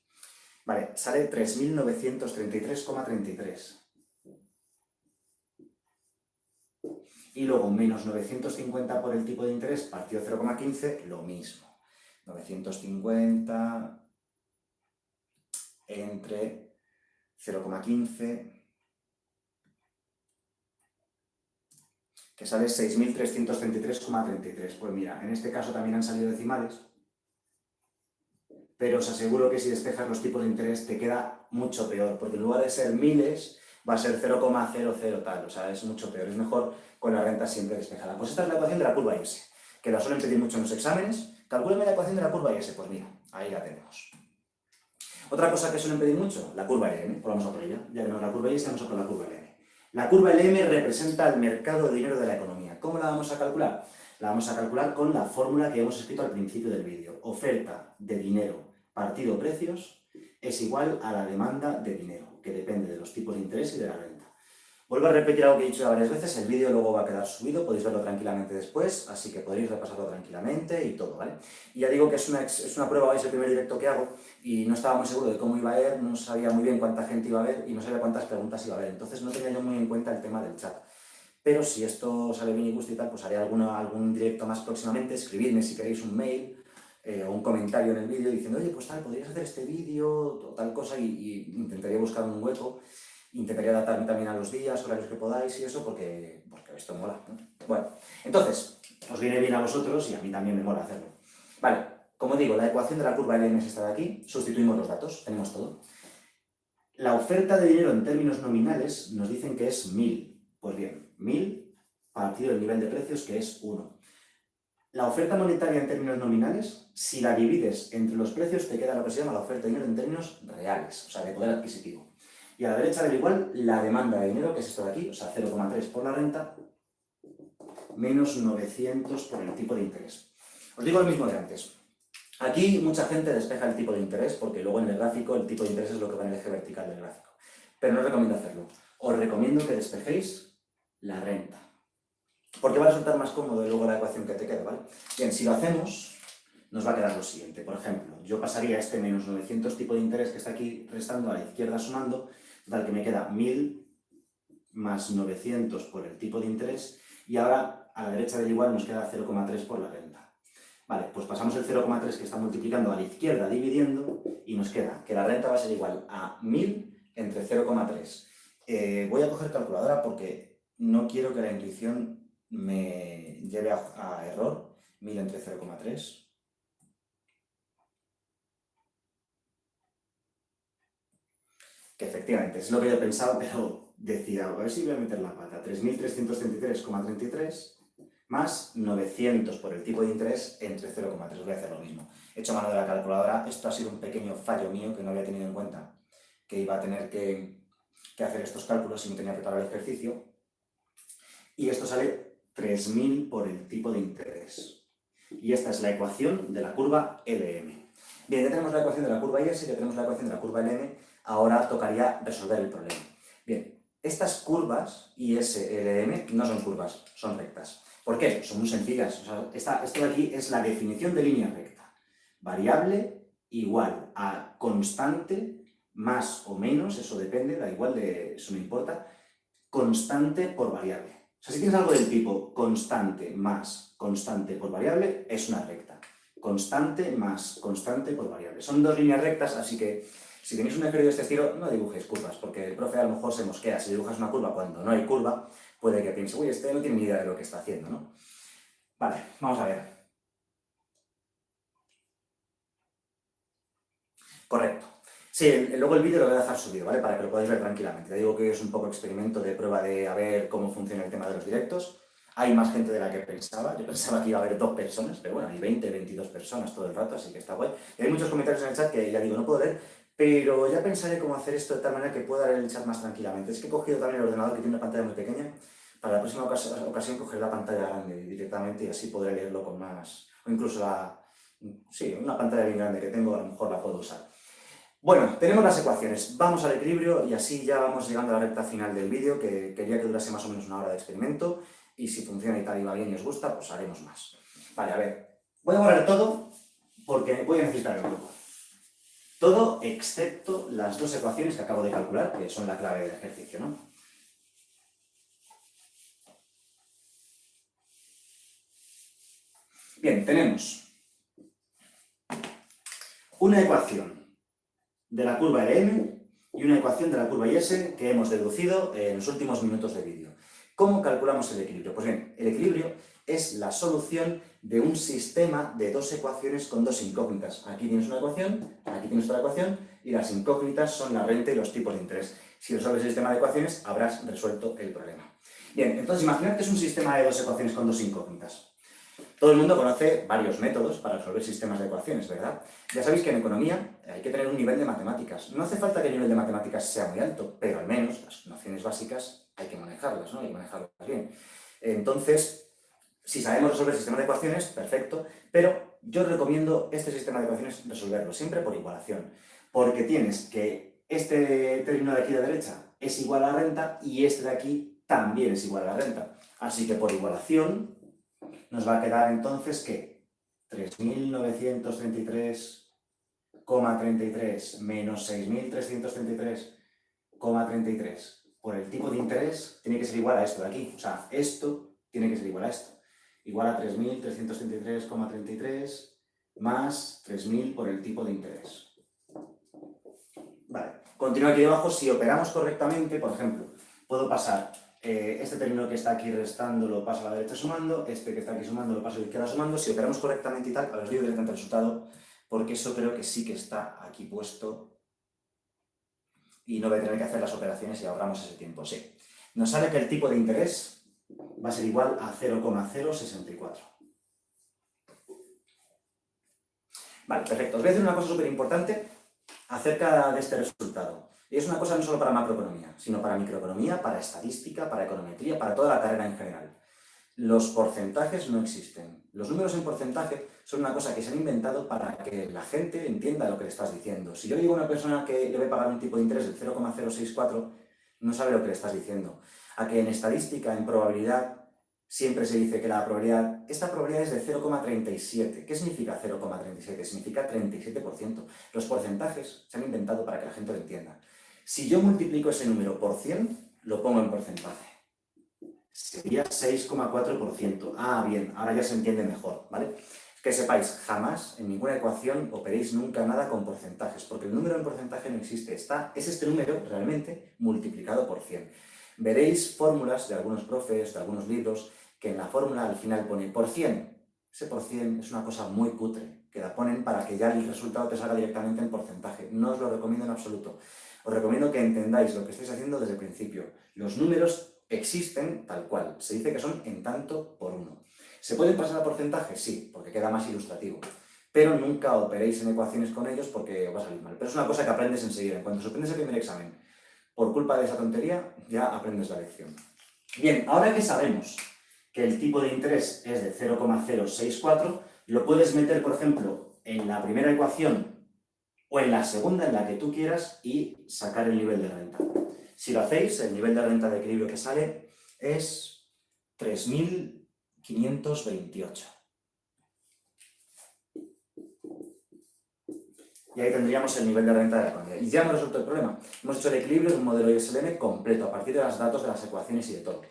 Vale, sale 3.933,33. Y luego menos 950 por el tipo de interés partido 0,15, lo mismo. 950 entre 0,15, que sale 6.333,33. Pues mira, en este caso también han salido decimales, pero os aseguro que si despejas los tipos de interés te queda mucho peor, porque en lugar de ser miles, va a ser 0,00 tal, o sea, es mucho peor. Es mejor con la renta siempre despejada. Pues esta es la ecuación de la curva S, que la suelen pedir mucho en los exámenes. Calcúlame la ecuación de la curva S, pues mira, ahí la tenemos. Otra cosa que suelen pedir mucho, la curva LM, pues vamos a por ella. Ya tenemos la curva S, vamos a por la curva LM. La curva LM representa el mercado de dinero de la economía. ¿Cómo la vamos a calcular? La vamos a calcular con la fórmula que hemos escrito al principio del vídeo. Oferta de dinero partido precios es igual a la demanda de dinero, que depende de los tipos de interés y de la renta. Vuelvo a repetir algo que he dicho ya varias veces, el vídeo luego va a quedar subido, podéis verlo tranquilamente después, así que podréis repasarlo tranquilamente y todo, ¿vale? Y ya digo que es una prueba, es el primer directo que hago y no estaba muy seguro de cómo iba a ir, no sabía muy bien cuánta gente iba a ver y no sabía cuántas preguntas iba a haber, entonces no tenía yo muy en cuenta el tema del chat. Pero si esto sale bien y gusta y tal, pues haré algún directo más próximamente, escribidme si queréis un mail o un comentario en el vídeo diciendo, oye, pues tal, podrías hacer este vídeo o tal cosa y intentaría buscar un hueco. Intentaría adaptarme también a los días, horarios que podáis y eso, porque esto mola, ¿no? Bueno, entonces, os viene bien a vosotros y a mí también me mola hacerlo. Vale, como digo, la ecuación de la curva LM es esta de aquí, sustituimos los datos, tenemos todo. La oferta de dinero en términos nominales nos dicen que es 1000. Pues bien, 1000 partido del nivel de precios, que es 1. La oferta monetaria en términos nominales, si la divides entre los precios, te queda lo que se llama la oferta de dinero en términos reales, o sea, de poder adquisitivo. Y a la derecha del igual, la demanda de dinero, que es esto de aquí, o sea, 0,3 por la renta, menos 900 por el tipo de interés. Os digo lo mismo de antes. Aquí mucha gente despeja el tipo de interés, porque luego en el gráfico el tipo de interés es lo que va en el eje vertical del gráfico. Pero no os recomiendo hacerlo. Os recomiendo que despejéis la renta. Porque va a resultar más cómodo luego la ecuación que te queda, ¿vale? Bien, si lo hacemos, nos va a quedar lo siguiente. Por ejemplo, yo pasaría este menos 900 tipo de interés que está aquí restando a la izquierda sumando, total que me queda 1000 más 900 por el tipo de interés y ahora a la derecha del igual nos queda 0,3 por la renta. Vale, pues pasamos el 0,3 que está multiplicando a la izquierda dividiendo y nos queda que la renta va a ser igual a 1000 entre 0,3. Voy a coger calculadora porque no quiero que la intuición me lleve a error. 1000 entre 0,3. Que efectivamente es lo que yo pensaba, pero decía, a ver si voy a meter la pata. 3.333,33 más 900 por el tipo de interés entre 0,3. Voy a hacer lo mismo. He hecho mano de la calculadora. Esto ha sido un pequeño fallo mío que no había tenido en cuenta, que iba a tener que hacer estos cálculos y me tenía que preparar el ejercicio. Y esto sale 3000 por el tipo de interés. Y esta es la ecuación de la curva LM. Bien, ya tenemos la ecuación de la curva IS, ya tenemos la ecuación de la curva LM, ahora tocaría resolver el problema. Bien, estas curvas IS, LM no son curvas, son rectas. ¿Por qué? Son muy sencillas. O sea, esto de aquí es la definición de línea recta. Variable igual a constante más o menos, eso depende, da igual, eso no importa, constante por variable. O sea, si tienes algo del tipo constante más constante por variable, es una recta. Constante más constante por variable. Son dos líneas rectas, así que si tenéis un ejercicio de este estilo, no dibujéis curvas, porque el profe a lo mejor se mosquea. Si dibujas una curva cuando no hay curva, puede que piense, uy, este no tiene ni idea de lo que está haciendo, ¿no? Vale, vamos a ver. Correcto. Sí, luego el vídeo lo voy a dejar subido, ¿vale? Para que lo podáis ver tranquilamente. Te digo que es un poco experimento de prueba de a ver cómo funciona el tema de los directos. Hay más gente de la que pensaba. Yo pensaba que iba a haber 2 personas, pero bueno, hay 20, 22 personas todo el rato, así que está guay. Y hay muchos comentarios en el chat que ya digo, no puedo leer, pero ya pensaré cómo hacer esto de tal manera que pueda leer el chat más tranquilamente. Es que he cogido también el ordenador que tiene una pantalla muy pequeña. Para la próxima ocasión cogeré la pantalla grande directamente y así podré leerlo con más... O incluso sí, una pantalla bien grande que tengo, a lo mejor la puedo usar. Bueno, tenemos las ecuaciones. Vamos al equilibrio y así ya vamos llegando a la recta final del vídeo, que quería que durase más o menos una hora de experimento y si funciona y tal y va bien y os gusta, pues haremos más. Vale, a ver. Voy a borrar todo porque voy a necesitar el grupo. Todo excepto las 2 ecuaciones que acabo de calcular, que son la clave del ejercicio, ¿no? Bien, tenemos una ecuación de la curva LM y una ecuación de la curva IS que hemos deducido en los últimos minutos de vídeo. ¿Cómo calculamos el equilibrio? Pues bien, el equilibrio es la solución de un sistema de 2 ecuaciones con 2 incógnitas. Aquí tienes una ecuación, aquí tienes otra ecuación, y las incógnitas son la renta y los tipos de interés. Si resuelves el sistema de ecuaciones, habrás resuelto el problema. Bien, entonces imaginad que es un sistema de 2 ecuaciones con 2 incógnitas. Todo el mundo conoce varios métodos para resolver sistemas de ecuaciones, ¿verdad? Ya sabéis que en economía hay que tener un nivel de matemáticas. No hace falta que el nivel de matemáticas sea muy alto, pero al menos las nociones básicas hay que manejarlas, ¿no? Hay que manejarlas bien. Entonces, si sabemos resolver sistemas de ecuaciones, perfecto, pero yo recomiendo este sistema de ecuaciones resolverlo siempre por igualación, porque tienes que este término de aquí a la derecha es igual a la renta y este de aquí también es igual a la renta. Así que por igualación nos va a quedar entonces que 3.933,33 menos 6.333,33 por el tipo de interés tiene que ser igual a esto de aquí. O sea, esto tiene que ser igual a esto. Igual a 3.333,33 más 3.000 por el tipo de interés. Vale, continúo aquí debajo. Si operamos correctamente, por ejemplo, puedo pasar este término que está aquí restando lo paso a la derecha sumando, este que está aquí sumando lo paso a la izquierda sumando. Si operamos correctamente y tal, ahora os digo directamente el resultado, porque eso creo que sí que está aquí puesto y no voy a tener que hacer las operaciones y ahorramos ese tiempo. Sí, nos sale que el tipo de interés va a ser igual a 0,064. Vale, perfecto. Os voy a decir una cosa súper importante acerca de este resultado. Y es una cosa no solo para macroeconomía, sino para microeconomía, para estadística, para econometría, para toda la carrera en general. Los porcentajes no existen. Los números en porcentaje son una cosa que se han inventado para que la gente entienda lo que le estás diciendo. Si yo digo a una persona que le voy a pagar un tipo de interés del 0,064, no sabe lo que le estás diciendo. A que en estadística, en probabilidad, siempre se dice que esta probabilidad es de 0,37. ¿Qué significa 0,37? Significa 37%. Los porcentajes se han inventado para que la gente lo entienda. Si yo multiplico ese número por 100, lo pongo en porcentaje. Sería 6,4%. Ah, bien, ahora ya se entiende mejor, ¿vale? Que sepáis, jamás en ninguna ecuación operéis nunca nada con porcentajes, porque el número en porcentaje no existe. Es este número realmente multiplicado por 100. Veréis fórmulas de algunos profes, de algunos libros, que en la fórmula al final pone por 100. Ese por 100 es una cosa muy cutre, que la ponen para que ya el resultado te salga directamente en porcentaje. No os lo recomiendo en absoluto. Os recomiendo que entendáis lo que estáis haciendo desde el principio. Los números existen tal cual. Se dice que son en tanto por uno. ¿Se pueden pasar a porcentaje? Sí, porque queda más ilustrativo. Pero nunca operéis en ecuaciones con ellos porque os va a salir mal. Pero es una cosa que aprendes enseguida. En cuanto suspendes el primer examen, por culpa de esa tontería, ya aprendes la lección. Bien, ahora que sabemos que el tipo de interés es de 0,064, lo puedes meter, por ejemplo, en la primera ecuación o en la segunda, en la que tú quieras, y sacar el nivel de renta. Si lo hacéis, el nivel de renta de equilibrio que sale es 3.528. Y ahí tendríamos el nivel de renta de la economía. Y ya hemos resuelto el problema. Hemos hecho el equilibrio de un modelo ISLM completo, a partir de los datos de las ecuaciones y de todo.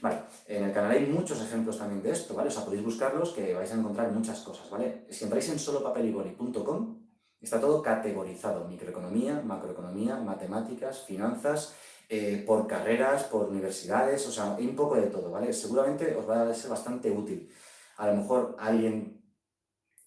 Vale, en el canal hay muchos ejemplos también de esto, ¿vale? O sea, podéis buscarlos que vais a encontrar muchas cosas, ¿vale? Si entráis en solopapelyboli.com, está todo categorizado. Microeconomía, macroeconomía, matemáticas, finanzas, por carreras, por universidades, o sea, hay un poco de todo, ¿vale? Seguramente os va a ser bastante útil. A lo mejor alguien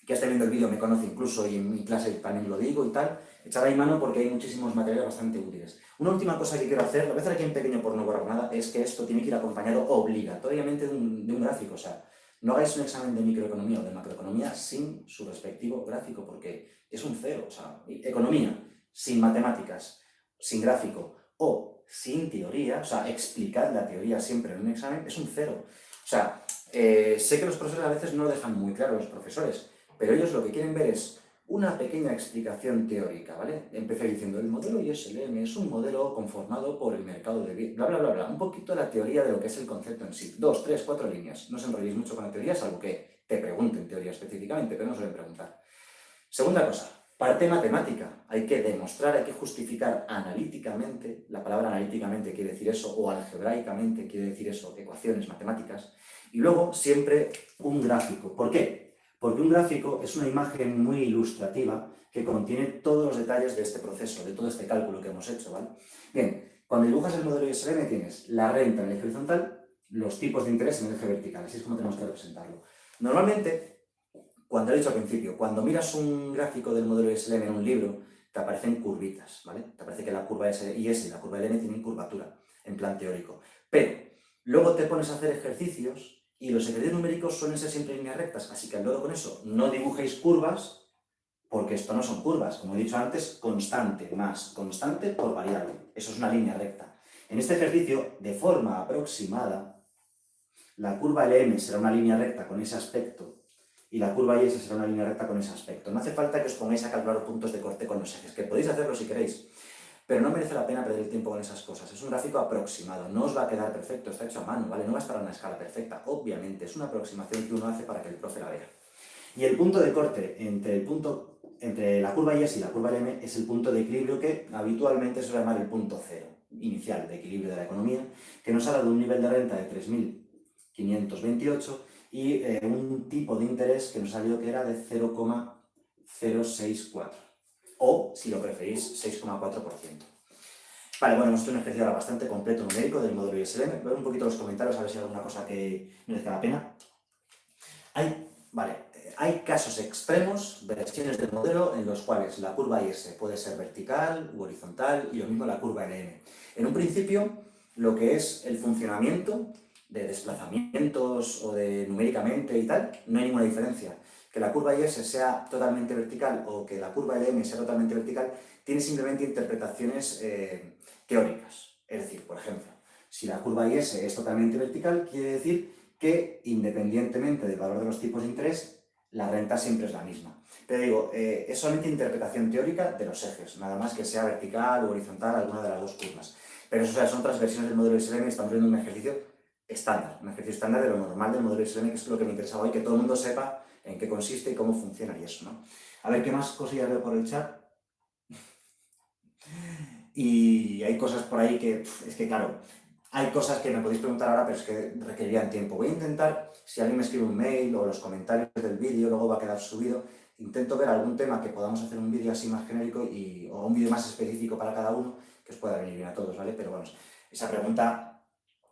que esté viendo el vídeo me conoce incluso y en mi clase también lo digo y tal, echad ahí mano porque hay muchísimos materiales bastante útiles. Una última cosa que quiero hacer, lo voy a hacer aquí en pequeño por no borrar nada, es que esto tiene que ir acompañado obligatoriamente de un gráfico. O sea, no hagáis un examen de microeconomía o de macroeconomía sin su respectivo gráfico porque es un cero. O sea, economía sin matemáticas, sin gráfico o sin teoría, o sea, explicad la teoría siempre en un examen, es un cero. O sea, sé que los profesores a veces no lo dejan muy claro, los profesores, pero ellos lo que quieren ver es una pequeña explicación teórica, ¿vale? Empecé diciendo, el modelo ISLM es un modelo conformado por el mercado de bienes, bla, bla, bla, bla. Un poquito la teoría de lo que es el concepto en sí. 2, 3, 4 líneas. No os enrolléis mucho con la teoría, salvo que te pregunten teoría específicamente, pero no suelen preguntar. Segunda cosa, parte matemática. Hay que demostrar, hay que justificar analíticamente, la palabra analíticamente quiere decir eso, o algebraicamente quiere decir eso, ecuaciones matemáticas. Y luego siempre un gráfico. ¿Por qué? Porque un gráfico es una imagen muy ilustrativa que contiene todos los detalles de este proceso, de todo este cálculo que hemos hecho, ¿vale? Bien, cuando dibujas el modelo ISLM tienes la renta en el eje horizontal, los tipos de interés en el eje vertical, así es como tenemos que representarlo. Normalmente, cuando he dicho al principio, cuando miras un gráfico del modelo ISLM en un libro, te aparecen curvitas, ¿vale? Te aparece que la curva S y S y la curva LM tienen curvatura, en plan teórico. Pero luego te pones a hacer ejercicios y los ejercicios numéricos suelen ser siempre líneas rectas, así que al lado con eso no dibujéis curvas, porque esto no son curvas. Como he dicho antes, constante más constante por variable. Eso es una línea recta. En este ejercicio, de forma aproximada, la curva LM será una línea recta con ese aspecto y la curva IS será una línea recta con ese aspecto. No hace falta que os pongáis a calcular puntos de corte con los ejes, que podéis hacerlo si queréis. pero no merece la pena perder el tiempo con esas cosas. Es un gráfico aproximado, no os va a quedar perfecto, está hecho a mano, ¿vale? No va a estar a una escala perfecta, obviamente, es una aproximación que uno hace para que el profe la vea. Y el punto de corte entre la curva Y y la curva LM es el punto de equilibrio que habitualmente se suele llamar el punto cero inicial de equilibrio de la economía, que nos habla de un nivel de renta de 3.528 y un tipo de interés que nos salió que era de 0,064 o, si lo preferís, 6,4%. Vale, bueno, hemos hecho un ejercicio bastante completo numérico del modelo ISLM. Veo un poquito los comentarios a ver si hay alguna cosa que merezca la pena. Hay casos extremos, versiones del modelo, en los cuales la curva IS puede ser vertical u horizontal y lo mismo la curva LM. En un principio, lo que es el funcionamiento de desplazamientos o de numéricamente y tal, no hay ninguna diferencia. Que la curva IS sea totalmente vertical o que la curva LM sea totalmente vertical, tiene simplemente interpretaciones teóricas. Es decir, por ejemplo, si la curva IS es totalmente vertical, quiere decir que independientemente del valor de los tipos de interés, la renta siempre es la misma. Pero digo, es solamente interpretación teórica de los ejes, nada más que sea vertical o horizontal alguna de las dos curvas. Pero eso, son otras versiones del modelo ISLM y estamos viendo un ejercicio estándar de lo normal del modelo ISLM, que es lo que me interesa hoy, que todo el mundo sepa en qué consiste y cómo funciona y eso, ¿no? A ver qué más cosillas veo por el chat. Y hay cosas por ahí que, es que claro, hay cosas que me podéis preguntar ahora, pero es que requerirían tiempo. Voy a intentar, si alguien me escribe un mail o los comentarios del vídeo, luego va a quedar subido, intento ver algún tema que podamos hacer un vídeo así más genérico o un vídeo más específico para cada uno, que os pueda venir bien a todos, ¿vale? Pero bueno, esa pregunta,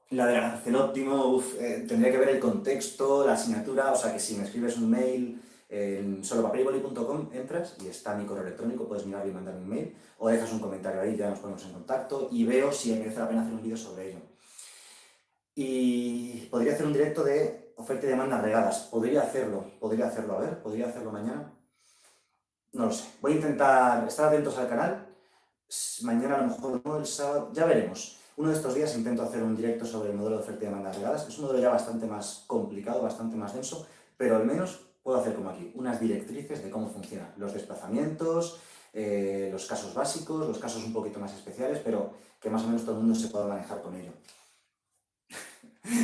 la del almacén óptimo, tendría que ver el contexto, la asignatura, o sea que si me escribes un mail en solopapelyboli.com entras y está mi correo electrónico, puedes mirarlo y mandarme un mail, o dejas un comentario ahí, ya nos ponemos en contacto y veo si merece la pena hacer un vídeo sobre ello. Y podría hacer un directo de oferta y demanda regadas. Podría hacerlo, a ver, podría hacerlo mañana. No lo sé. Voy a intentar estar atentos al canal. Mañana a lo mejor no, el sábado, ya veremos. Uno de estos días intento hacer un directo sobre el modelo de oferta y demanda regadas. Es un modelo ya bastante más complicado, bastante más denso, pero al menos puedo hacer como aquí, unas directrices de cómo funcionan los desplazamientos, los casos básicos, los casos un poquito más especiales, pero que más o menos todo el mundo se pueda manejar con ello.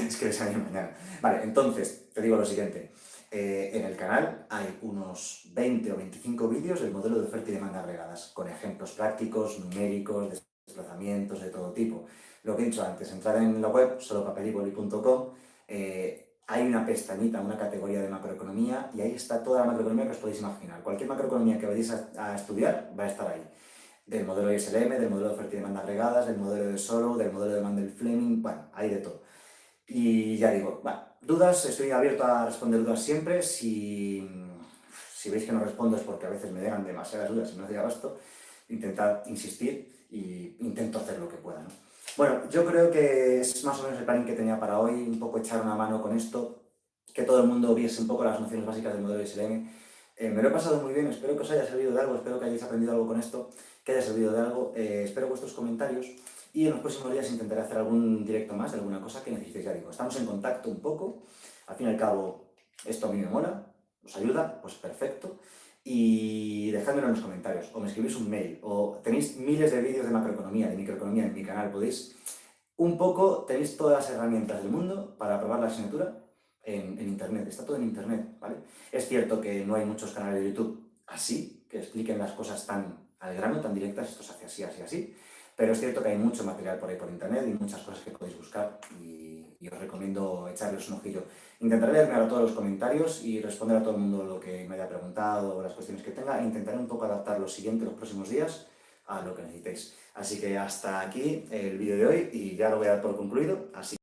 Es que les sale mañana. Vale, entonces, te digo lo siguiente. En el canal hay unos 20 o 25 vídeos del modelo de oferta y demanda agregadas, con ejemplos prácticos, numéricos, desplazamientos de todo tipo. Lo que he dicho antes, entrar en la web, solopapelyboli.com, hay una pestañita, una categoría de macroeconomía, y ahí está toda la macroeconomía que os podéis imaginar. Cualquier macroeconomía que vayáis a estudiar va a estar ahí. Del modelo ISLM, del modelo de oferta y demanda agregadas, del modelo de Solow, del modelo de Mandel-Fleming, bueno, hay de todo. Y ya digo, dudas, estoy abierto a responder dudas siempre. Si veis que no respondo es porque a veces me llegan demasiadas dudas y no doy abasto, intentad insistir y intento hacer lo que pueda, ¿no? Bueno, yo creo que es más o menos el planning que tenía para hoy, un poco echar una mano con esto, que todo el mundo viese un poco las nociones básicas del modelo ISLM. Me lo he pasado muy bien, espero que os haya servido de algo, espero que hayáis aprendido algo con esto, que haya servido de algo. Espero vuestros comentarios. Y en los próximos días intentaré hacer algún directo más de alguna cosa que necesitéis, ya digo. Estamos en contacto un poco. Al fin y al cabo, esto a mí me mola, os ayuda, pues perfecto. Y dejádmelo en los comentarios, o me escribís un mail, o tenéis miles de vídeos de macroeconomía, de microeconomía en mi canal. Podéis, un poco, tenéis todas las herramientas del mundo para probar la asignatura en internet. Está todo en internet, ¿vale? Es cierto que no hay muchos canales de YouTube así, que expliquen las cosas tan al grano, tan directas, esto se hace así, así, así. Pero es cierto que hay mucho material por ahí por internet y muchas cosas que podéis buscar y os recomiendo echarles un ojillo. Intentaré leerme a todos los comentarios y responder a todo el mundo lo que me haya preguntado o las cuestiones que tenga. Intentaré un poco adaptar lo siguiente los próximos días a lo que necesitéis. Así que hasta aquí el vídeo de hoy y ya lo voy a dar por concluido. Así